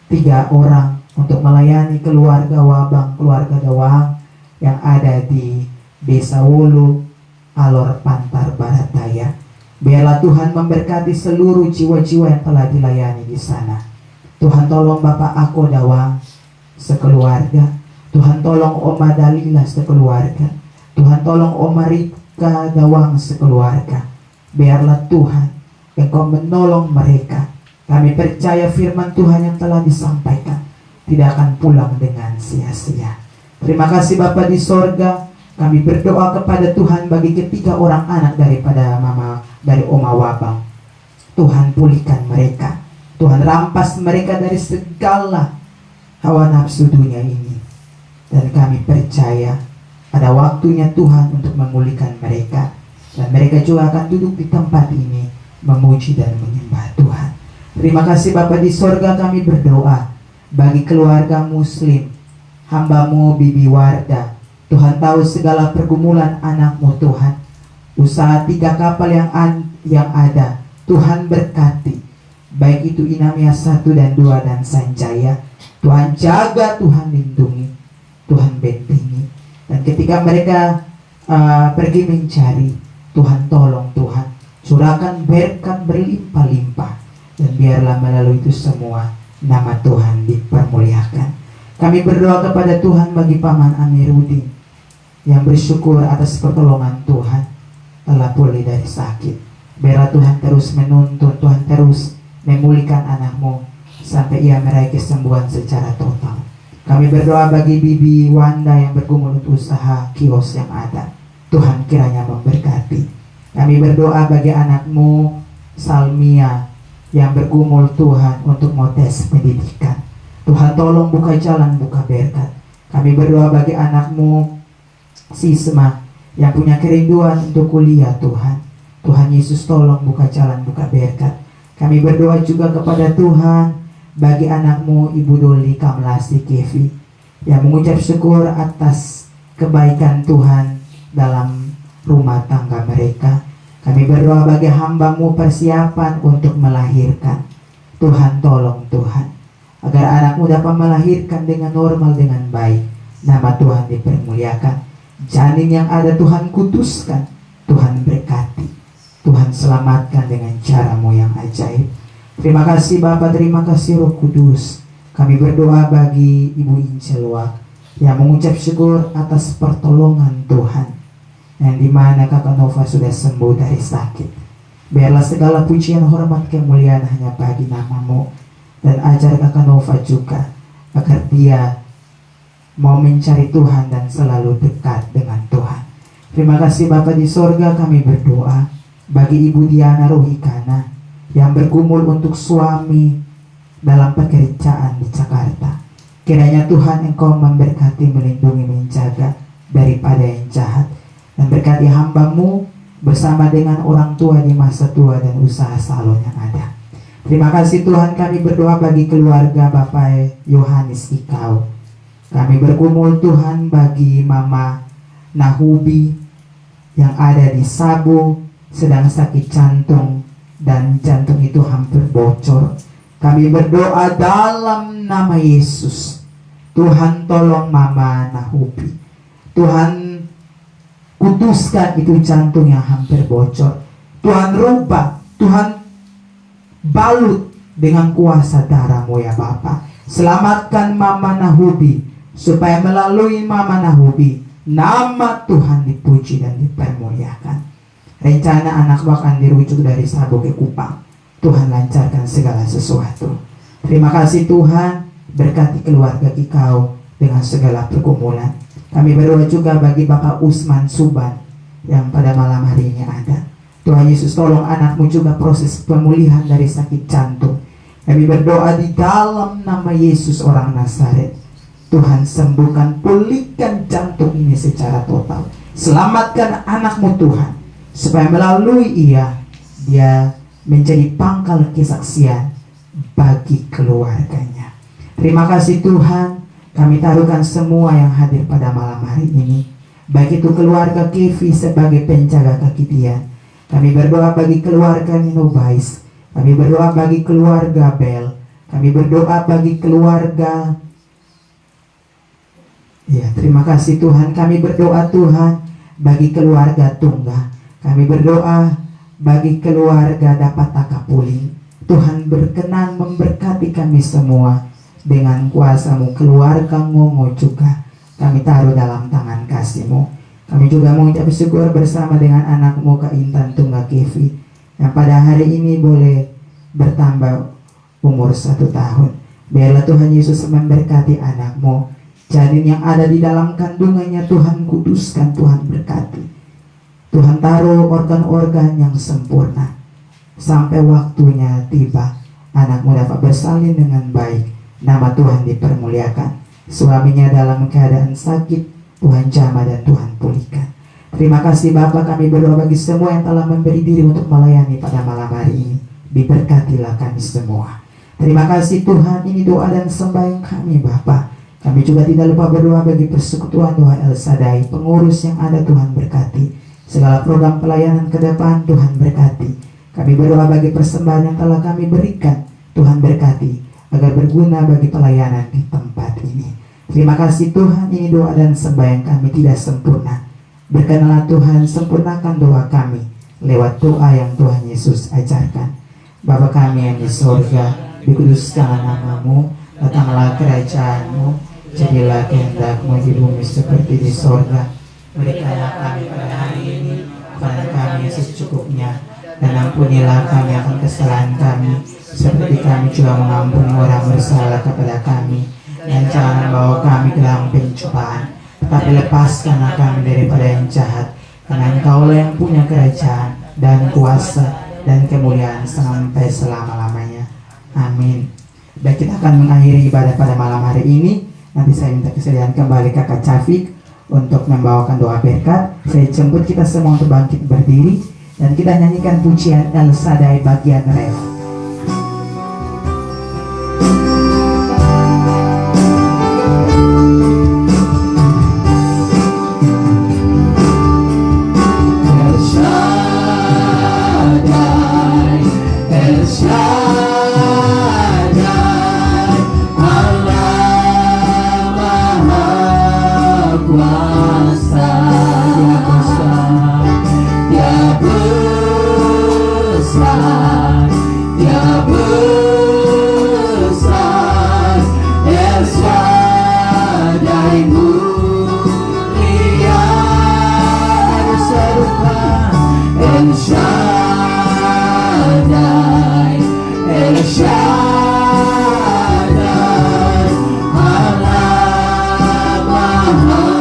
3 orang untuk melayani keluarga Wabang, keluarga Dawang yang ada di Desa Wulu, Alor Pantar Barat Daya. Biarlah Tuhan memberkati seluruh jiwa-jiwa yang telah dilayani di sana. Tuhan tolong Bapak Ako Dawang sekeluarga. Tuhan tolong Oma Dalila sekeluarga. Tuhan tolong Oma Rika Dawang sekeluarga. Biarlah Tuhan Engkau menolong mereka. Kami percaya firman Tuhan yang telah disampaikan tidak akan pulang dengan sia-sia. Terima kasih Bapa di sorga. Kami berdoa kepada Tuhan bagi 3 orang anak daripada dari Oma Wabang. Tuhan pulihkan mereka. Tuhan rampas mereka dari segala hawa nafsu dunia ini. Dan kami percaya ada waktunya Tuhan untuk memulihkan mereka. Dan mereka juga akan duduk di tempat ini memuji dan menyembah Tuhan. Terima kasih Bapa di sorga. Kami berdoa bagi keluarga muslim, hamba-Mu Bibi Wardah. Tuhan tahu segala pergumulan anakmu Tuhan. Usaha 3 kapal yang ada, Tuhan berkati. Baik itu Inamia 1 dan 2 dan Sanjaya. Tuhan jaga, Tuhan lindungi, Tuhan bentengi. Dan ketika mereka pergi mencari, Tuhan tolong, Tuhan curahkan berkat berlimpah-limpah. Dan biarlah melalui itu semua nama Tuhan dipermuliakan. Kami berdoa kepada Tuhan bagi Paman Amiruddin yang bersyukur atas pertolongan Tuhan telah pulih dari sakit. Biarlah Tuhan terus menuntun, Tuhan terus memulihkan anakmu sampai ia meraih kesembuhan secara total. Kami berdoa bagi Bibi Wanda yang bergumul untuk usaha kios yang ada. Tuhan kiranya memberkati. Kami berdoa bagi anakmu Salmia yang bergumul Tuhan untuk mau tes pendidikan. Tuhan tolong buka jalan, buka berkat. Kami berdoa bagi anakmu Sisma yang punya kerinduan untuk kuliah Tuhan. Tuhan Yesus tolong buka jalan, buka berkat. Kami berdoa juga kepada Tuhan bagi anakmu Ibu Doli Kamlasi Kevi yang mengucap syukur atas kebaikan Tuhan dalam rumah tangga mereka. Kami berdoa bagi hamba-Mu persiapan untuk melahirkan. Tuhan tolong Tuhan agar anakmu dapat melahirkan dengan normal, dengan baik. Nama Tuhan dipermuliakan. Janin yang ada Tuhan kuduskan, Tuhan berkati, Tuhan selamatkan dengan cara-Mu yang ajaib. Terima kasih Bapa, terima kasih Roh Kudus. Kami berdoa bagi Ibu Incelwa yang mengucap syukur atas pertolongan Tuhan, yang dimana Kakak Nova sudah sembuh dari sakit. Biarlah segala pujian, hormat, kemuliaan hanya bagi nama-Mu. Dan ajar Kakak Nova juga agar dia mau mencari Tuhan dan selalu dekat dengan Tuhan. Terima kasih Bapa di sorga. Kami berdoa bagi Ibu Diana Rohikana yang bergumul untuk suami dalam pekerjaan di Jakarta. Kiranya Tuhan Engkau memberkati, melindungi, menjaga daripada yang jahat. Dan berkati hamba-Mu bersama dengan orang tua di masa tua dan usaha salon yang ada. Terima kasih Tuhan. Kami berdoa bagi keluarga Bapak Yohanes Ikau Kami bergumul Tuhan bagi Mama Nahubi yang ada di Sabu sedang sakit jantung dan jantung itu hampir bocor. Kami berdoa dalam nama Yesus. Tuhan tolong Mama Nahubi. Tuhan kuduskan itu jantung yang hampir bocor. Tuhan rubah, Tuhan balut dengan kuasa darah-Mu ya Bapa. Selamatkan Mama Nahubi, supaya melalui Mama Nahubi nama Tuhan dipuji dan dipermuliakan. Rencana anak akan dirujuk dari Sabu ke Kupang. Tuhan lancarkan segala sesuatu. Terima kasih Tuhan, berkati keluarga Kikau dengan segala pergumulan. Kami berdoa juga bagi Bapak Usman Suban yang pada malam hari ini ada. Tuhan Yesus, tolong anakmu juga proses pemulihan dari sakit jantung. Kami berdoa di dalam nama Yesus orang Nazaret. Tuhan sembuhkan, pulihkan jantung ini secara total. Selamatkan anakmu Tuhan, supaya melalui dia menjadi pangkal kesaksian bagi keluarganya. Terima kasih Tuhan, kami taruhkan semua yang hadir pada malam hari ini. Baik itu keluarga Kevi sebagai penjaga kaki dia. Kami berdoa bagi keluarga Nino Bais. Kami berdoa bagi keluarga Bel. Kami berdoa bagi keluarga. Ya, terima kasih Tuhan. Kami berdoa Tuhan bagi keluarga Tungga. Kami berdoa bagi keluarga dapat Takapuling. Tuhan berkenan memberkati kami semua dengan kuasa-Mu. Keluarga Ngongo juga kami taruh dalam tangan kasih-Mu. Kami juga mengucap syukur bersama dengan anak-Mu Kak Intan Tungga Kevi yang pada hari ini boleh bertambah umur 1 tahun. Biarlah Tuhan Yesus memberkati anak-Mu. Janin yang ada di dalam kandungannya Tuhan kuduskan, Tuhan berkati. Tuhan taruh organ-organ yang sempurna. Sampai waktunya tiba, anak-Mu dapat bersalin dengan baik. Nama Tuhan dipermuliakan. Suaminya dalam keadaan sakit, Tuhan jamah dan Tuhan pulihkan. Terima kasih Bapa, kami berdoa bagi semua yang telah memberi diri untuk melayani pada malam hari ini. Diberkatilah kami semua. Terima kasih Tuhan, ini doa dan sembahyang kami Bapa. Kami juga tidak lupa berdoa bagi persekutuan doa El Sadai, pengurus yang ada Tuhan berkati. Segala program pelayanan ke depan Tuhan berkati. Kami berdoa bagi persembahan yang telah kami berikan, Tuhan berkati, agar berguna bagi pelayanan di tempat ini. Terima kasih Tuhan, ini doa dan sembahyang kami tidak sempurna. Berkenanlah Tuhan, sempurnakan doa kami lewat doa yang Tuhan Yesus ajarkan. Bapa kami yang di surga, dikuduskanlah nama-Mu, datanglah kerajaan-Mu, jadilah kehendak-Mu di bumi seperti di surga. Berikanlah kami pada hari ini makanan kami secukupnya, dan ampunilah kami akan kesalahan kami, seperti kami juga mengampuni orang bersalah kepada kami. Dan jangan bawa kami ke dalam pencobaan, tetapi lepaskanlah kami daripada yang jahat. Karena Engkaulah yang punya kerajaan dan kuasa dan kemuliaan sampai selama-lamanya. Amin. Dan kita akan mengakhiri ibadah pada malam hari ini. Nanti saya minta kesediaan kembali Kakak Cafik untuk membawakan doa berkat. Saya jemput kita semua untuk bangkit berdiri dan kita nyanyikan pujian El Sadai bagian ref. Allah Maha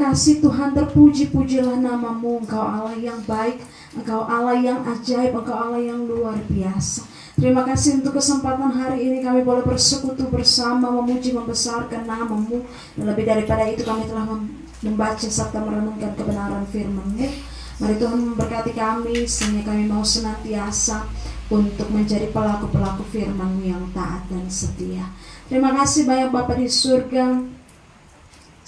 kasih Tuhan, terpuji-pujilah namamu. Engkau Allah yang baik, Engkau Allah yang ajaib, Engkau Allah yang luar biasa. Terima kasih untuk kesempatan hari ini kami boleh bersekutu bersama, memuji, membesarkan namamu. Dan lebih daripada itu kami telah membaca serta merenungkan kebenaran firman-Mu. Mari Tuhan memberkati kami sehingga kami mau senantiasa untuk menjadi pelaku-pelaku firman-Mu yang taat dan setia. Terima kasih banyak Bapa di surga.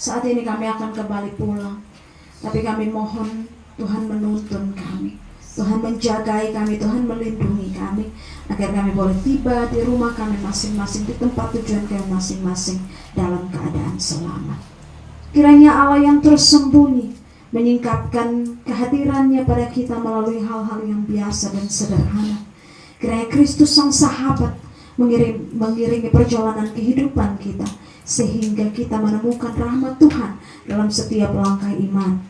Saat ini kami akan kembali pulang, tapi kami mohon Tuhan menuntun kami, Tuhan menjagai kami, Tuhan melindungi kami, agar kami boleh tiba di rumah kami masing-masing, di tempat tujuan kami masing-masing dalam keadaan selamat. Kiranya Allah yang tersembunyi menyingkapkan kehadirannya pada kita melalui hal-hal yang biasa dan sederhana. Kiranya Kristus sang sahabat mengiringi perjalanan kehidupan kita, sehingga kita menemukan rahmat Tuhan dalam setiap langkah iman.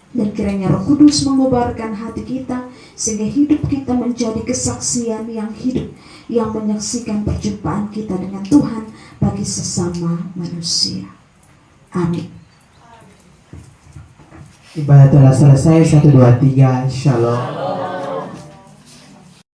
Dan kiranya Roh Kudus mengobarkan hati kita, sehingga hidup kita menjadi kesaksian yang hidup, yang menyaksikan perjumpaan kita dengan Tuhan bagi sesama manusia. Amin. Ibadah telah selesai. 1, 2, 3. Shalom.